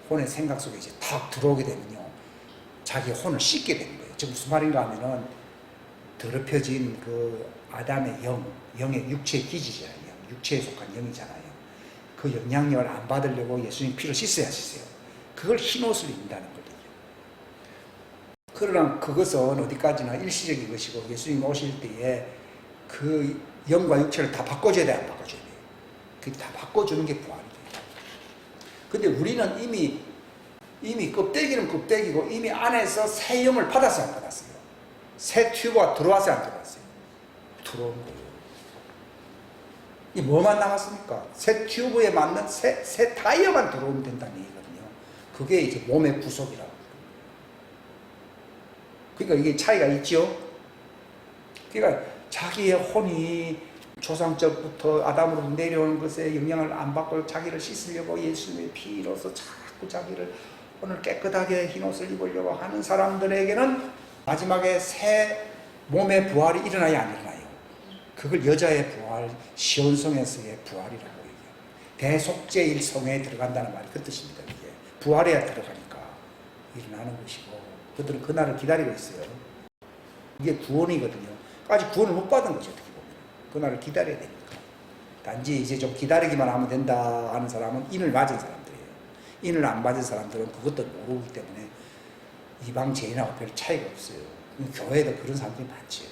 혼의 생각 속에 이제 탁 들어오게 되면요, 자기 혼을 씻게 되는 거예요. 즉 무슨 말인가 하면은 더럽혀진 그 아담의 영의 육체의 기질이잖아요. 육체에 속한 영이잖아요. 그 영향력을 안 받으려고 예수님 피를 씻어야 씻어요. 그걸 흰옷을 입는다는 거죠. 그러나 그것은 어디까지나 일시적인 것이고 예수님 오실 때에 그 영과 육체를 다 바꿔줘야 돼, 안 바꿔줘야 돼? 그게 다 바꿔주는 게 부활이에요. 근데 우리는 이미 껍데기는 껍데기고 이미 안에서 새 영을 받았어요, 안 받았어요? 새 튜브가 들어왔어요, 안 들어왔어요? 들어온 거예요. 이 뭐만 남았습니까? 새 튜브에 맞는 새 타이어만 들어오면 된다는 얘기거든요. 그게 이제 몸의 구속이라고. 그러니까 이게 차이가 있죠. 그러니까 자기의 혼이 조상적부터 아담으로 내려오는 것에 영향을 안 받고 자기를 씻으려고 예수님의 피로서 자꾸 자기를 오늘 깨끗하게 흰옷을 입으려고 하는 사람들에게는 마지막에 새 몸의 부활이 일어나야 안 일어나요. 그걸 여자의 부활, 시온성에서의 부활이라고 얘기해요. 대속죄일성에 들어간다는 말이 그 뜻입니다. 이게 부활해야 들어가니까 일어나는 것이고, 그들은 그날을 기다리고 있어요. 이게 구원이거든요. 아직 구원을 못 받은 거죠, 어떻게 보면. 그날을 기다려야 되니까. 단지 이제 좀 기다리기만 하면 된다 하는 사람은 인을 맞은 사람들이에요. 인을 안 맞은 사람들은 그것도 모르기 때문에 이방 죄인하고 별 차이가 없어요. 교회에도 그런 사람들이 많죠.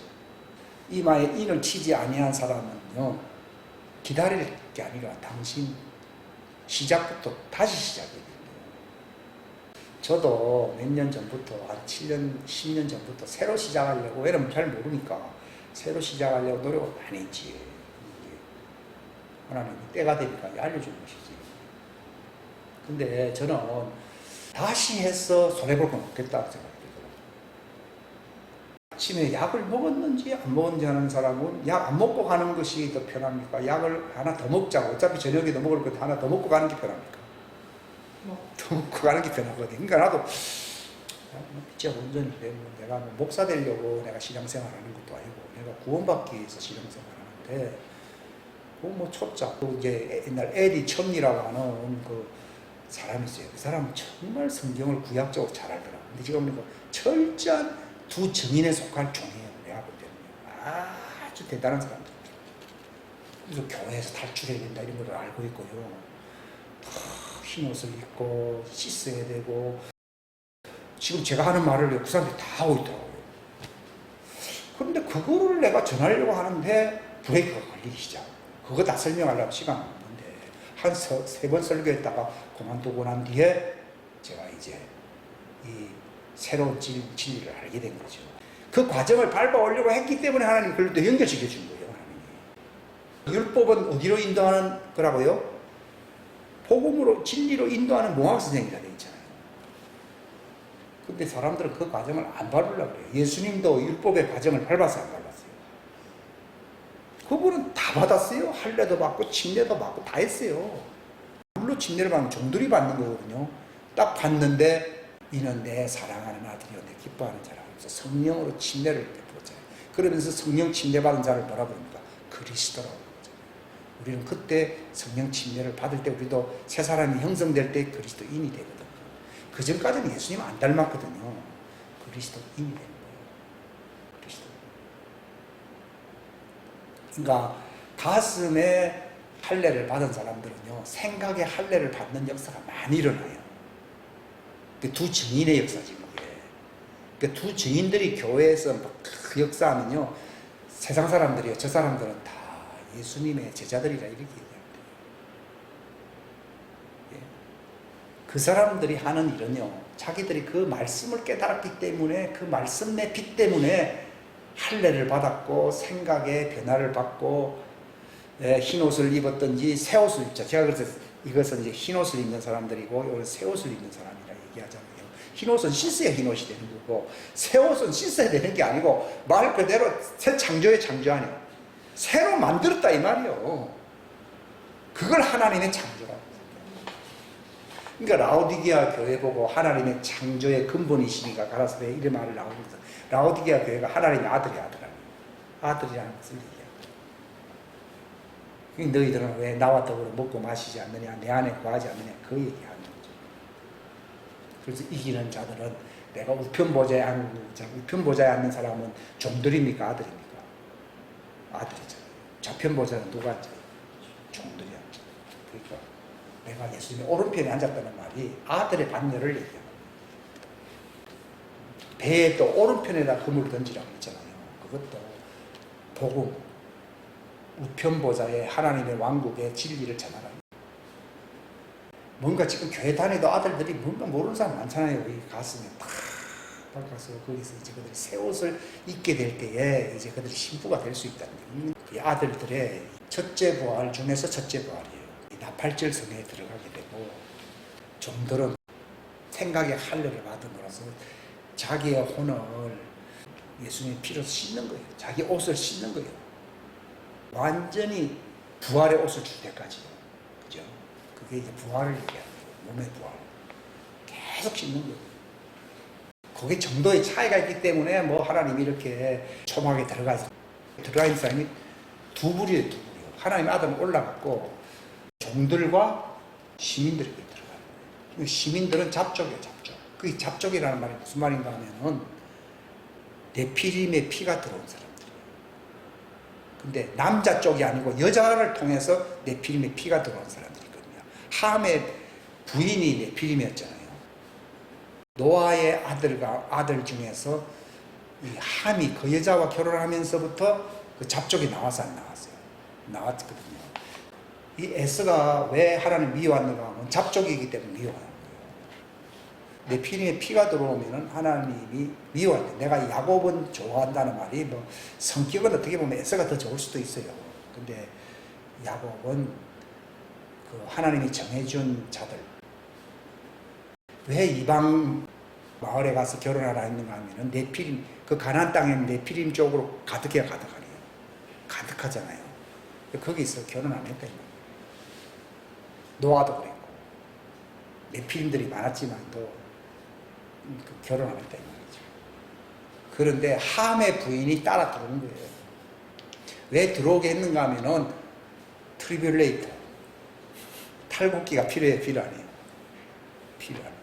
이마에 인을 치지 아니한 사람은요, 기다릴 게 아니라 당신 시작부터 다시 시작해야 돼요. 저도 몇 년 전부터, 한 7년, 10년 전부터 새로 시작하려고, 왜냐면 잘 모르니까 새로 시작하려고 노력을 많이 했지. 하나님이 때가 되니까 알려주는 것이지. 근데 저는 다시 해서 손해볼 건 없겠다고 생각해요. 아침에 약을 먹었는지 안 먹었는지 하는 사람은 약 안 먹고 가는 것이 더 편합니까? 약을 하나 더 먹자고. 어차피 저녁에도 먹을 것 하나 더 먹고 가는 게 편합니까? 더 먹고 가는 게 편하거든. 그러니까 나도 진짜 온전히 내가 목사 되려고 내가 신앙생활 하는 것도 아니고, 내가 구원받기 위해서 신앙생활 하는데, 뭐 초짜. 또 이제 옛날 에디 첨리라고 하는 그 사람이 있어요. 그 사람은 정말 성경을 구약적으로 잘 알더라고요. 근데 지금 보니까 철저한 두 증인에 속할 종이에요. 내가 볼 때는 아주 대단한 사람들. 그래서 교회에서 탈출해야 된다 이런 걸 알고 있고요. 흰 옷을 입고 씻어야 되고, 지금 제가 하는 말을 그 사람들이 다 하고 있더라고요. 그런데 그거를 내가 전하려고 하는데 브레이크가 걸리기 시작. 그거 다 설명하려면 시간 없는데, 한 세 번 설교했다가 그만두고 난 뒤에 제가 이제 이 새로운 진리를 알게 된 거죠. 그 과정을 밟아오려고 했기 때문에 하나님이 그걸 또 연결시켜 준 거예요. 하나님이. 율법은 어디로 인도하는 거라고요? 복음으로, 진리로 인도하는 몽학 선생이라 되어 있잖아요. 근데 사람들은 그 과정을 안 밟으려고 그래요. 예수님도 율법의 과정을 밟아서 안 밟았어요. 그분은 다 받았어요. 할례도 받고 침례도 받고 다 했어요. 물로 침례를 받으면 종들이 받는 거거든요. 딱 받는데 이는 내 사랑하는 아들이요 내 기뻐하는 자라 하면서 성령으로 침례를 베풀었잖아요. 그러면서 성령 침례 받은 자를 뭐라 부릅니까? 그리스도라고 부르잖아요. 우리는 그때 성령 침례를 받을 때 우리도 새 사람이 형성될 때 그리스도인이 되거든요. 그 전까지는 예수님 안 닮았거든요. 그리스도인이 되는 거예요. 그리스도. 그러니까 가슴에 할례를 받은 사람들은요, 생각에 할례를 받는 역사가 많이 일어나요. 두 증인의 역사지, 그게. 그 두 증인들이 교회에서 그 역사하면요, 세상 사람들이요, 저 사람들은 다 예수님의 제자들이라 이렇게 얘기합니다. 예. 그 사람들이 하는 일은요, 자기들이 그 말씀을 깨달았기 때문에, 그 말씀의 빛 때문에 할례를 받았고, 생각의 변화를 받고, 흰 옷을 입었든지 새 옷을 입자. 제가 그래서 이것은 이제 흰 옷을 입는 사람들이고, 이건 새 옷을 입는 사람이라 얘기하잖아요. 흰 옷은 씻어야 흰 옷이 되는 거고, 새 옷은 씻어야 되는 게 아니고, 말 그대로 새 창조의 창조 아니에요. 새로 만들었다 이 말이에요. 그걸 하나님의 창조라고. 그러니까 라오디게아 교회 보고 하나님의 창조의 근본이시니까 가라사대 이런 말을 나오면서, 라오디게아 교회가 하나님의 아들이 아들아니에요. 아들이라는 것을 얘기합니다. 너희들은 왜 나와 더불어 먹고 마시지 않느냐, 내 안에 거하지 않느냐, 그 얘기하는 거죠. 그래서 이기는 자들은, 내가 우편 보좌에 앉는 사람은 종들입니까, 아들입니까? 아들이잖아요. 좌편 보좌는 누가 앉아요? 종들이 앉아요. 그러니까 내가 예수님의 오른편에 앉았다는 말이 아들의 반열을 얘기합니다. 배에 또 오른편에다 금을 던지라고 했잖아요. 그것도 복음, 우편 보좌에 하나님의 왕국의 진리를 전하라. 뭔가 지금 교회 다니도 아들들이 뭔가 모르는 사람 많잖아요. 이 가슴에 탁 바꿔서 거기서 이제 그들이 새 옷을 입게 될 때에 이제 그들이 신부가 될 수 있다는 거예요. 그 아들들의 첫째 부활 중에서 첫째 부활이에요. 나팔절 성에 들어가게 되고 종들은 생각의 할례를 받음으로써 자기의 혼을 예수님의 피로 씻는 거예요. 자기 옷을 씻는 거예요. 완전히 부활의 옷을 줄 때까지요. 그죠? 그게 이제 부활을 얘기하는 거예요. 몸의 부활. 계속 씻는 거예요. 그게 정도의 차이가 있기 때문에 뭐 하나님이 이렇게 초막에 들어가 있는 사람이 두 부류예요, 두 부류. 하나님의 아들은 올라갔고 종들과 시민들에게 들어가요. 시민들은 잡족이에요, 잡족. 그 잡족이라는 말이 무슨 말인가 하면은 네피림의 피가 들어온 사람들이에요. 근데 남자 쪽이 아니고 여자를 통해서 네피림의 피가 들어온 사람들이거든요. 함의 부인이 네피림이었잖아요. 노아의 아들 중에서 이 함이 그 여자와 결혼하면서부터 그 잡족이 나와서 안 나왔어요. 나왔거든요. 이 에스가 왜 하나님 미워하는가 하면 잡족이기 때문에 미워하는 거예요. 네피림의 피가 들어오면 하나님이 미워한대. 내가 야곱은 좋아한다는 말이 뭐 성격은 어떻게 보면 에스가 더 좋을 수도 있어요. 근데 야곱은 그 하나님이 정해준 자들, 왜 이방 마을에 가서 결혼하라 했는가 하면은 네피림, 그 가나안 땅에는 네피림 쪽으로 가득해야 가득하네요. 가득하잖아요. 거기서 결혼 안 했다 이 말이에요. 노아도 그랬고 네피림들이 많았지만도 결혼 안 했다 이 말이죠. 그런데 함의 부인이 따라 들어온 거예요. 왜 들어오게 했는가 하면은 트리뷸레이터, 탈곡기가 필요하네요. 필요하네요.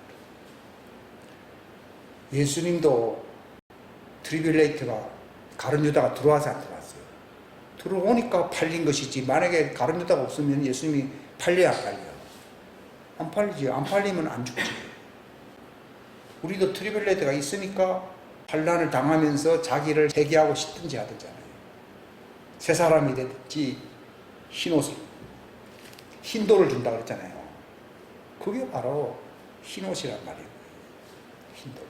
예수님도 트리뷸레이터가 가룟 유다가 들어와서 안 들어왔어요. 들어오니까 팔린 것이지, 만약에 가룟 유다가 없으면 예수님이 팔려야 안 팔려요? 안 팔리지. 안 팔리면 안 죽지. 우리도 트리뷸레이터가 있으니까 환난을 당하면서 자기를 회개하고 싶든지 하든잖아요. 새 사람이 됐든지 흰옷을, 흰돌을 준다 그랬잖아요. 그게 바로 흰옷이란 말이에요. 흰돌.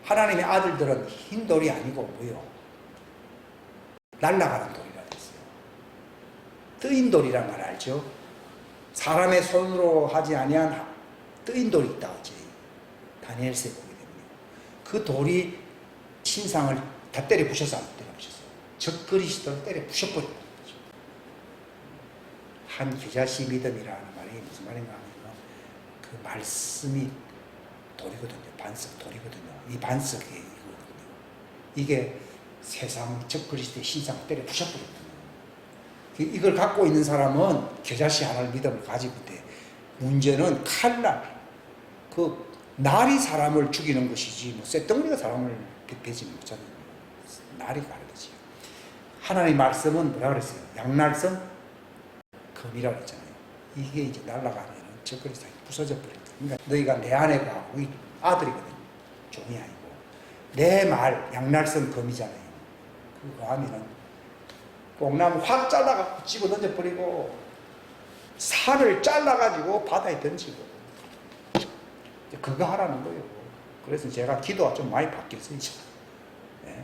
하나님의 아들들은 흰돌이 아니고 뭐요? 날아가는 돌이라 됐어요. 뜨인 돌이란 말 알죠? 사람의 손으로 하지 아니한 뜨인 돌이 있다 하지. 다니엘서에 보게 되면 그 돌이 신상을 다 때려 부셔서 안 때려 부셨어요. 적그리스도를 때려 부셔버렸다는 거죠. 한 겨자씨 믿음이라는 말이 무슨 말인가 하면 그 말씀이 돌이거든요. 반석 돌이거든요. 이 반석이 이거거든요. 이게 세상 적그리스도의 신상을 때려 부셔버렸거든요. 이걸 갖고 있는 사람은 겨자씨 하나를 믿음을 가지고 있대. 문제는 칼날, 그 날이 사람을 죽이는 것이지 뭐 쇳덩어리가 사람을 베지는 못하는 날이 가르치죠. 하나님의 말씀은 뭐라 그랬어요? 양날선 금이라고 했잖아요. 이게 이제 날아가면 적그리스도가 부서져 버린다. 그러니까 너희가 내 아내가 우리 아들이거든요. 종이 아니고 내 말 양날선 금이잖아요. 그거 하면은 뽕나무 확 잘라가지고 집어 던져버리고 산을 잘라가지고 바다에 던지고 그거 하라는 거예요. 그래서 제가 기도가 좀 많이 바뀌었어요. 네.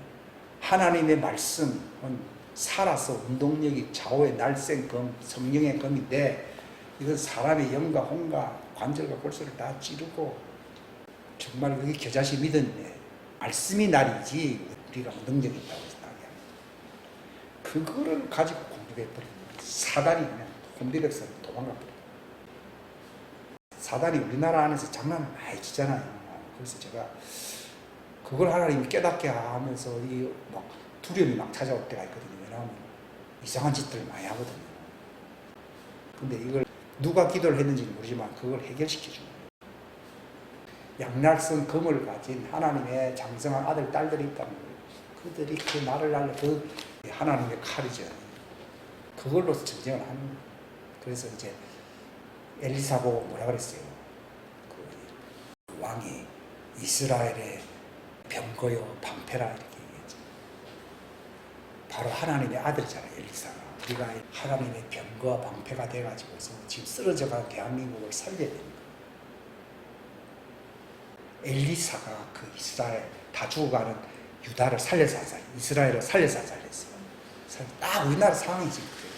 하나님의 말씀은 살아서 운동력이 좌우의 날쌘 검, 성령의 검인데 이건 사람의 영과 혼과 관절과 골수를 다 찌르고 정말 그게 겨자씨 믿음이네. 말씀이 날이지 우리가 능력이 있다고 해서 날이 아니에요. 그거를 가지고 공격해버리는 사단이 그냥 혼비백산으로 도망가버려요. 사단이 우리나라 안에서 장난을 많이 치잖아요. 그래서 제가 그걸 하나님이 깨닫게 하면서 이 막 두려움이 막 찾아올 때가 있거든요. 왜냐하면 이상한 짓들을 많이 하거든요. 근데 이걸 누가 기도를 했는지는 모르지만 그걸 해결시켜 준 거예요. 양날선 검을 가진 하나님의 장성한 아들, 딸들이 있다는 거예요. 그들이 그 나를 날려 그 하나님의 칼이죠. 그걸로서 전쟁을 하는 거예요. 그래서 이제 엘리사 보고 뭐라 그랬어요? 그 왕이 이스라엘의 병거요 방패라 이렇게 얘기했죠. 바로 하나님의 아들이잖아요, 엘리사가. 우리가 하나님의 병거와 방패가 돼가지고서 지금 쓰러져가는 대한민국을 살려야 됩니다. 엘리사가 그 이스라엘 다 죽어가는 유다를 살려서 이스라엘을 살려서 살렸어요. 딱 우리나라 상황이 지금 그래요.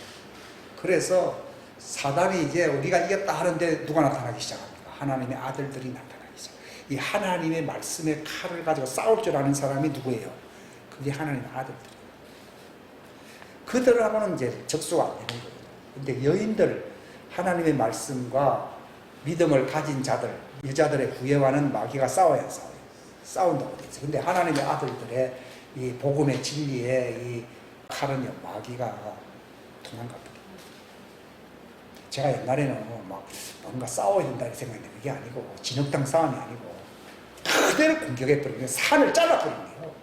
그래서 사단이 이제 우리가 이겼다 하는데 누가 나타나기 시작합니까? 하나님의 아들들이 나타나기 시작. 이 하나님의 말씀의 칼을 가지고 싸울 줄 아는 사람이 누구예요? 그게 하나님의 아들들이에요. 그들하고는 이제 적수가 안 되는 거예요. 근데 여인들, 하나님의 말씀과 믿음을 가진 자들, 여자들의 구애와는 마귀가 싸워야 싸운다고 되어 있어요. 근데 하나님의 아들들의 이 복음의 진리의 이 칼은요, 마귀가 도망갑니다. 제가 옛날에는 막 뭔가 싸워야 된다 이 생각했는데 그게 아니고, 진흙탕 싸움이 아니고 그대로 공격해버리면 산을 잘라버린 거예요.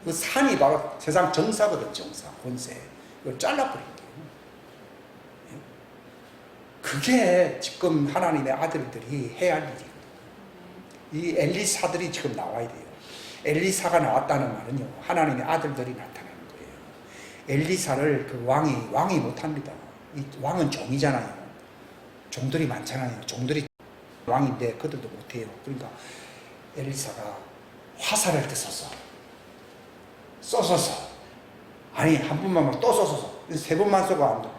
그 산이 바로 세상 정사거든, 정사, 권세. 이걸 잘라버린 거예요. 그게 지금 하나님의 아들들이 해야 할 일이거든요. 이 엘리사들이 지금 나와야 돼요. 엘리사가 나왔다는 말은요, 하나님의 아들들이 나타나는 거예요. 엘리사를 그 왕이 못합니다. 이 왕은 종이잖아요. 종들이 많잖아요. 종들이 왕인데 그들도 못해요. 그러니까 엘리사가 화살을 쏘소서 아니 한 번만 또 쏘소서 세 번만 쏘고 안 돼.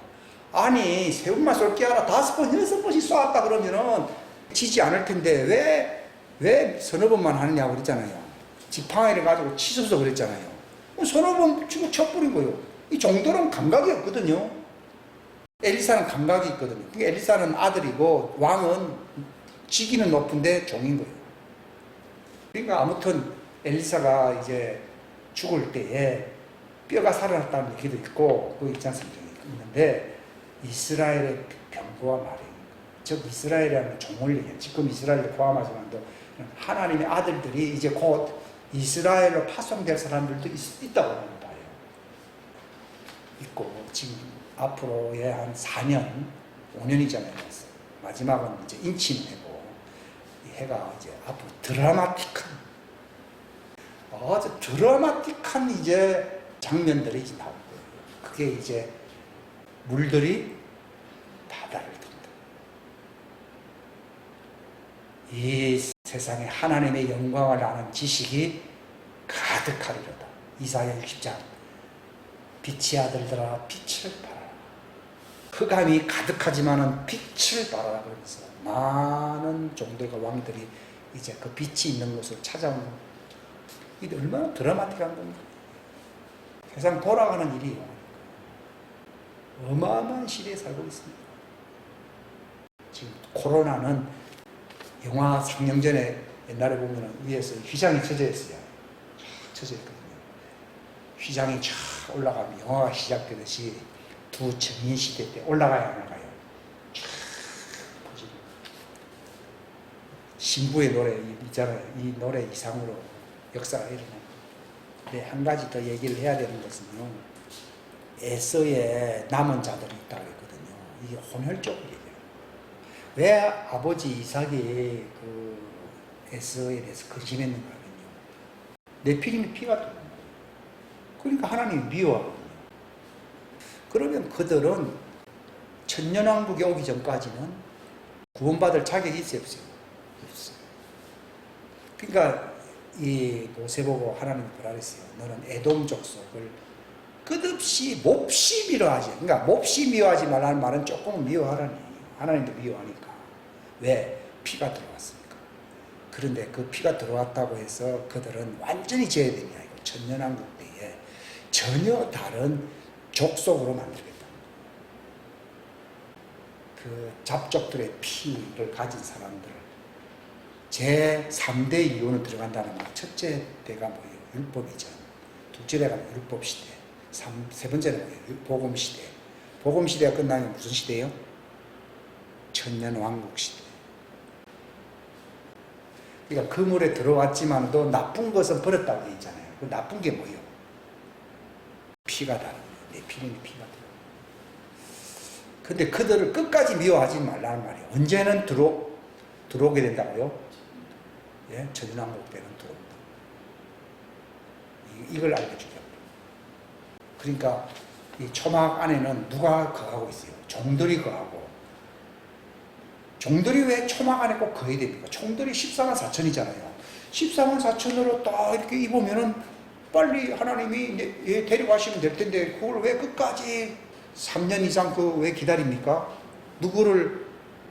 아니 세 번만 쏠 게 아니라 5번 6번씩 쏘았다 그러면은 지지 않을 텐데 왜 서너 번만 하느냐고 그랬잖아요. 지팡이를 가지고 치셔서 그랬잖아요. 서너 번 치고 쳐버린 거예요. 이 정도는 감각이 없거든요. 엘리사는 감각이 있거든요. 그러니까 엘리사는 아들이고 왕은 직위는 높은데 종인 거예요. 그러니까 아무튼 엘리사가 이제 죽을 때에 뼈가 살아났다는 얘기도 있고 그 있지 않습니까? 있는데 이스라엘의 병거와 말이 즉 이스라엘이라는 종을 얘기해요. 지금 이스라엘을 포함하지만도 하나님의 아들들이 이제 곧 이스라엘로 파송될 사람들도 있다고 하는 바예요. 있고 지금 앞으로의 한 4년, 5년이잖아요. 마지막은 이제 인치는 해고 이 해가 이제 앞으로 아주 드라마틱한 이제 장면들이 이제 나올 거예요. 그게 이제 물들이 바다를 든다. 이 세상에 하나님의 영광을 아는 지식이 가득하리로다. 이사야 60장 빛의 아들들아 빛을 발하라. 흑암이 가득하지만은 빛을 발하라 그러면서 많은 종들과 왕들이 이제 그 빛이 있는 곳을 찾아오는 겁니다. 이게 얼마나 드라마틱한 겁니까? 세상 돌아가는 일이에요. 어마어마한 시대에 살고 있습니다. 지금 코로나는 영화 상영 전에 옛날에 보면 위에서 휘장이 쳐져 있어요. 쳐져 있거든요. 휘장이 쫙 올라가면 영화가 시작되듯이 두 정인 시대 때 올라가야 안 올라가요. 쫙 보지. 신부의 노래 있잖아요. 이 노래 이상으로 역사가 일어납니다. 근데 한 가지 더 얘기를 해야 되는 것은요. 에서의 남은 자들이 있다고 했거든요. 이게 혼혈적으로 얘기해요. 왜 아버지 이삭이 그 에서에 대해서 거짓했는가 하면요. 네피림의 피가 들어온 거예요. 그러니까 하나님이 미워하거든요. 그러면 그들은 천년왕국에 오기 전까지는 구원받을 자격이 있어요, 없어요? 없어요. 그러니까 이 모세 보고 하나님이 뭐라 그랬어요? 너는 에돔 족속을 끝없이 몹시 미워하지. 그러니까 몹시 미워하지 말라는 말은 조금 미워하라니. 하나님도 미워하니까. 왜? 피가 들어왔으니까. 그런데 그 피가 들어왔다고 해서 그들은 완전히 제외되냐. 이거 천년왕국 때에 전혀 다른 족속으로 만들겠다. 그 잡족들의 피를 가진 사람들. 제3대 이혼을 들어간다는 말. 첫째 대가 뭐예요? 율법이죠. 둘째 대가 율법시대. 세 번째는 뭐예요? 복음시대. 복음시대가 끝나면 무슨 시대예요? 천년왕국시대. 그러니까 그 물에 들어왔지만도 나쁜 것은 버렸다고 되어 있잖아요. 그 나쁜 게 뭐예요? 피가 다른 거예요. 내 피는 피가 다른 거예요. 근데 그들을 끝까지 미워하지 말라는 말이에요. 언제는 들어오게 된다고요? 예? 천년왕국 때는 들어온다. 이걸 알려주려고. 그러니까 이 초막 안에는 누가 거하고 있어요? 종들이 거하고. 종들이 왜 초막 안에 꼭 거해야 됩니까? 종들이 14만 4천이잖아요. 14만 4천으로 딱 이렇게 입으면은 빨리 하나님이 이제 데려가시면 될 텐데 그걸 왜 끝까지 3년 이상 그 왜 기다립니까? 누구를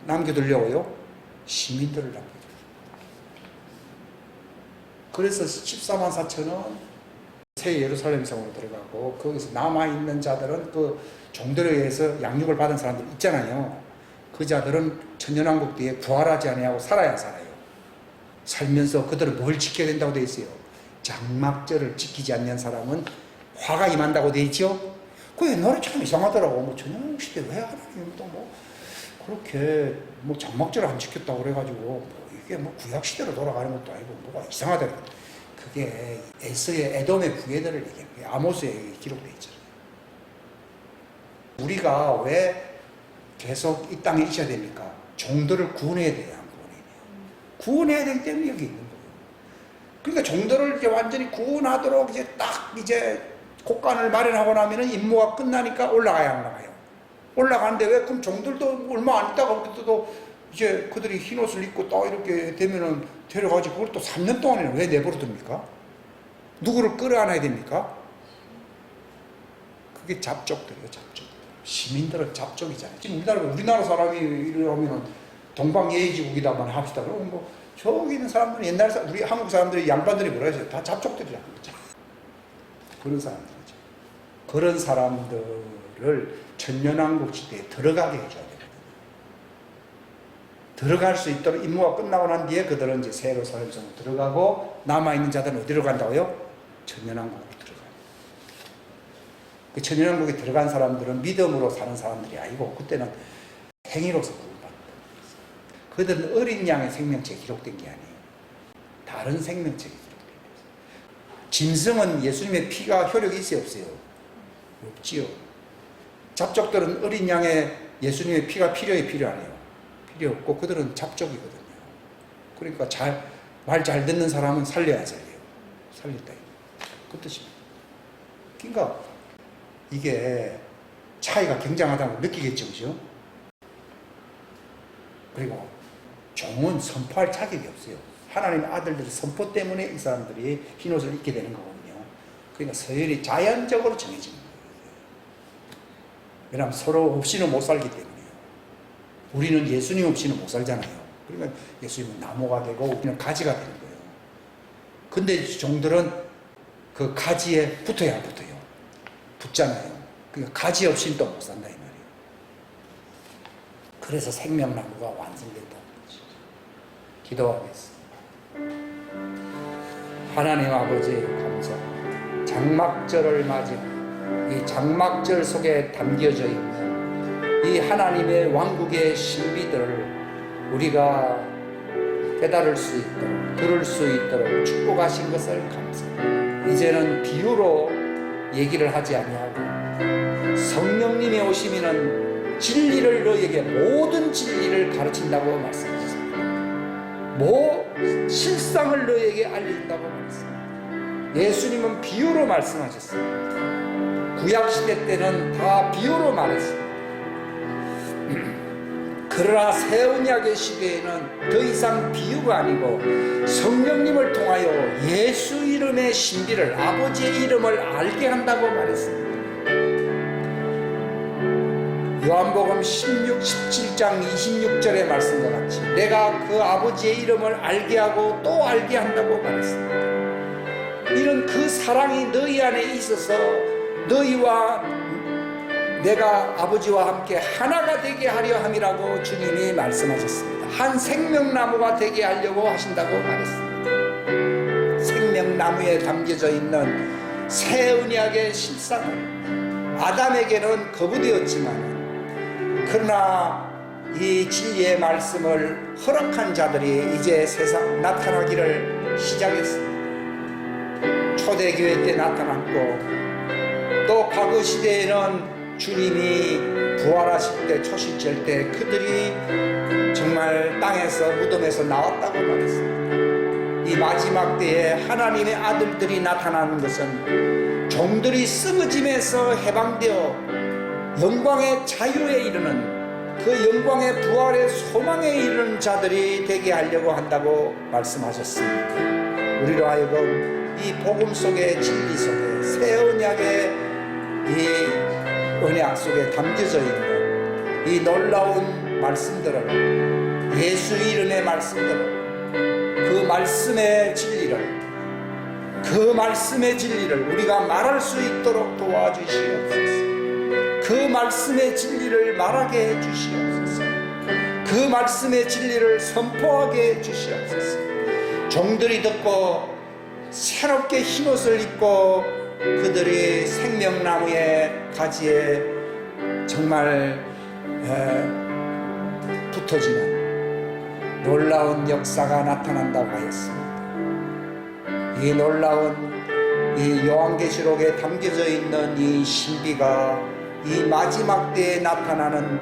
남겨두려고요? 시민들을 남겨두려고. 그래서 14만 4천은 새 예루살렘 성으로 들어가고 거기서 남아있는 자들은 그 종들에 의해서 양육을 받은 사람들 있잖아요. 그 자들은 천년왕국 뒤에 부활하지 아니하고 살아야 살아요. 살면서 그들은 뭘 지켜야 된다고 되어 있어요? 장막절을 지키지 않는 사람은 화가 임한다고 되어 있죠. 그 옛날에 참 이상하더라고. 뭐 천년왕국 시대 왜 하나님 또 뭐 그렇게 뭐 장막절을 안 지켰다고 그래가지고 뭐 이게 뭐 구약 시대로 돌아가는 것도 아니고 뭐가 이상하더라고. 그게 에서의 에돔의 부계들을 얘기하는 거예요. 아모스에 기록되어 있잖아요. 우리가 왜 계속 이 땅에 있어야 됩니까? 종들을 구원해야 돼요. 구원해야 되기 때문에 여기 있는 거예요. 그러니까 종들을 이제 완전히 구원하도록 이제 딱 이제 곡간을 마련하고 나면은 임무가 끝나니까 올라가야 안 나가요. 올라가는데 왜 그럼 종들도 얼마 안 있다가 또 이제 그들이 흰 옷을 입고 또 이렇게 되면은 데려가지 그걸 또 3년 동안에는 왜 내버려둡니까? 누구를 끌어안아야 됩니까? 그게 잡족들이에요, 잡족. 시민들은 잡족이잖아요. 지금 우리나라 사람이 이러면은 동방예의지국이다만 합시다. 그럼 뭐 저기 있는 사람들은 옛날 우리 한국 사람들이 양반들이 뭐라 해서 다 잡족들이라고 그러죠. 그런 사람들이죠. 그런 사람들을 천년왕국 시대에 들어가게 해줘야 됩니다. 들어갈 수 있도록 임무가 끝나고 난 뒤에 그들은 이제 새 예루살렘성으로 들어가고 남아있는 자들은 어디로 간다고요? 천년왕국으로 들어가요. 그 천년왕국에 들어간 사람들은 믿음으로 사는 사람들이 아니고 그때는 행위로서 구원받는 거예요. 그들은 어린 양의 생명체에 기록된 게 아니에요. 다른 생명체에 기록된 거예요. 짐승은 예수님의 피가 효력이 있어요, 없어요? 없지요. 잡족들은 어린 양의 예수님의 피가 필요해요? 필요 없고 그들은 잡족이거든요. 그러니까 말 잘 듣는 사람은 살려야 살려요. 살렸다. 그 뜻입니다. 그러니까 이게 차이가 굉장하다고 느끼겠죠, 그죠? 그리고 종은 선포할 자격이 없어요. 하나님의 아들들의 선포 때문에 이 사람들이 흰옷을 입게 되는 거거든요. 그러니까 서열이 자연적으로 정해지는 거예요. 왜냐하면 서로 없이는 못 살기 때문에요. 우리는 예수님 없이는 못 살잖아요. 그러니까 예수님은 나무가 되고 우리는 가지가 되는 거예요. 근데 종들은 그 가지에 붙어야 붙어요. 붙잖아요. 그러니까 가지 없이는 또 못 산다 이 말이에요. 그래서 생명나무가 완성된다는 거죠. 기도하겠습니다. 하나님 아버지 감사합니다. 장막절을 맞이하는 이 장막절 속에 담겨져 있는 이 하나님의 왕국의 신비들을 우리가 깨달을 수 있도록 들을 수 있도록 축복하신 것을 감사합니다. 이제는 비유로 얘기를 하지 아니하고 성령님이 오시면은 진리를 너에게 모든 진리를 가르친다고 말씀하셨습니다. 실상을 너에게 알린다고 말씀합니다. 예수님은 비유로 말씀하셨습니다. 구약시대 때는 다 비유로 말했습니다. 그러나 새 언약의 시대에는 더 이상 비유가 아니고 성령님을 통하여 예수 이름의 신비를 아버지의 이름을 알게 한다고 말했습니다. 요한복음 16, 17장 26절의 말씀과 같이 내가 그 아버지의 이름을 알게 하고 또 알게 한다고 말했습니다. 이런 그 사랑이 너희 안에 있어서 너희와 내가 아버지와 함께 하나가 되게 하려 함이라고 주님이 말씀하셨습니다. 한 생명나무가 되게 하려고 하신다고 말했습니다. 생명나무에 담겨져 있는 새 언약의 실상을 아담에게는 거부되었지만 그러나 이 진리의 말씀을 허락한 자들이 이제 세상 나타나기를 시작했습니다. 초대교회 때 나타났고 또 과거 시대에는 주님이 부활하실 때 초실절 때 그들이 정말 땅에서 무덤에서 나왔다고 말했습니다. 이 마지막 때에 하나님의 아들들이 나타나는 것은 종들이 쓰러짐에서 해방되어 영광의 자유에 이르는 그 영광의 부활의 소망에 이르는 자들이 되게 하려고 한다고 말씀하셨습니다. 우리로 하여금 이 복음 속의 진리 속에 새 언약의 이 언약 속에 담겨져 있는 이 놀라운 말씀들을, 예수 이름의 말씀들을, 그 말씀의 진리를, 그 말씀의 진리를 우리가 말할 수 있도록 도와주시옵소서. 그 말씀의 진리를 말하게 해주시옵소서. 그 말씀의 진리를 선포하게 해주시옵소서. 종들이 듣고 새롭게 흰옷을 입고 그들이 생명나무의 가지에 정말 붙어지는 놀라운 역사가 나타난다고 하였습니다. 이 놀라운 이 요한계시록에 담겨져 있는 이 신비가 이 마지막 때에 나타나는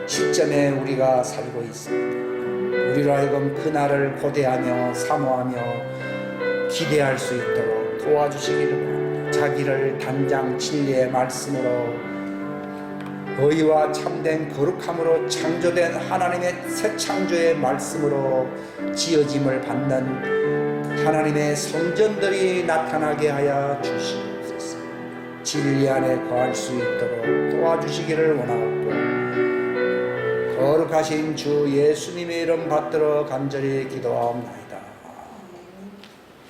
시점에 우리가 살고 있습니다. 우리로 하여금 그날을 고대하며 사모하며 기대할 수 있도록 도와주시기를 바랍니다. 자기를 단장 진리의 말씀으로 의와 참된 거룩함으로 창조된 하나님의 새 창조의 말씀으로 지어짐을 받는 하나님의 성전들이 나타나게 하여 주시옵소서. 진리 안에 거할 수 있도록 도와주시기를 원하옵고, 거룩하신 주 예수님의 이름 받들어 간절히 기도하옵나이다.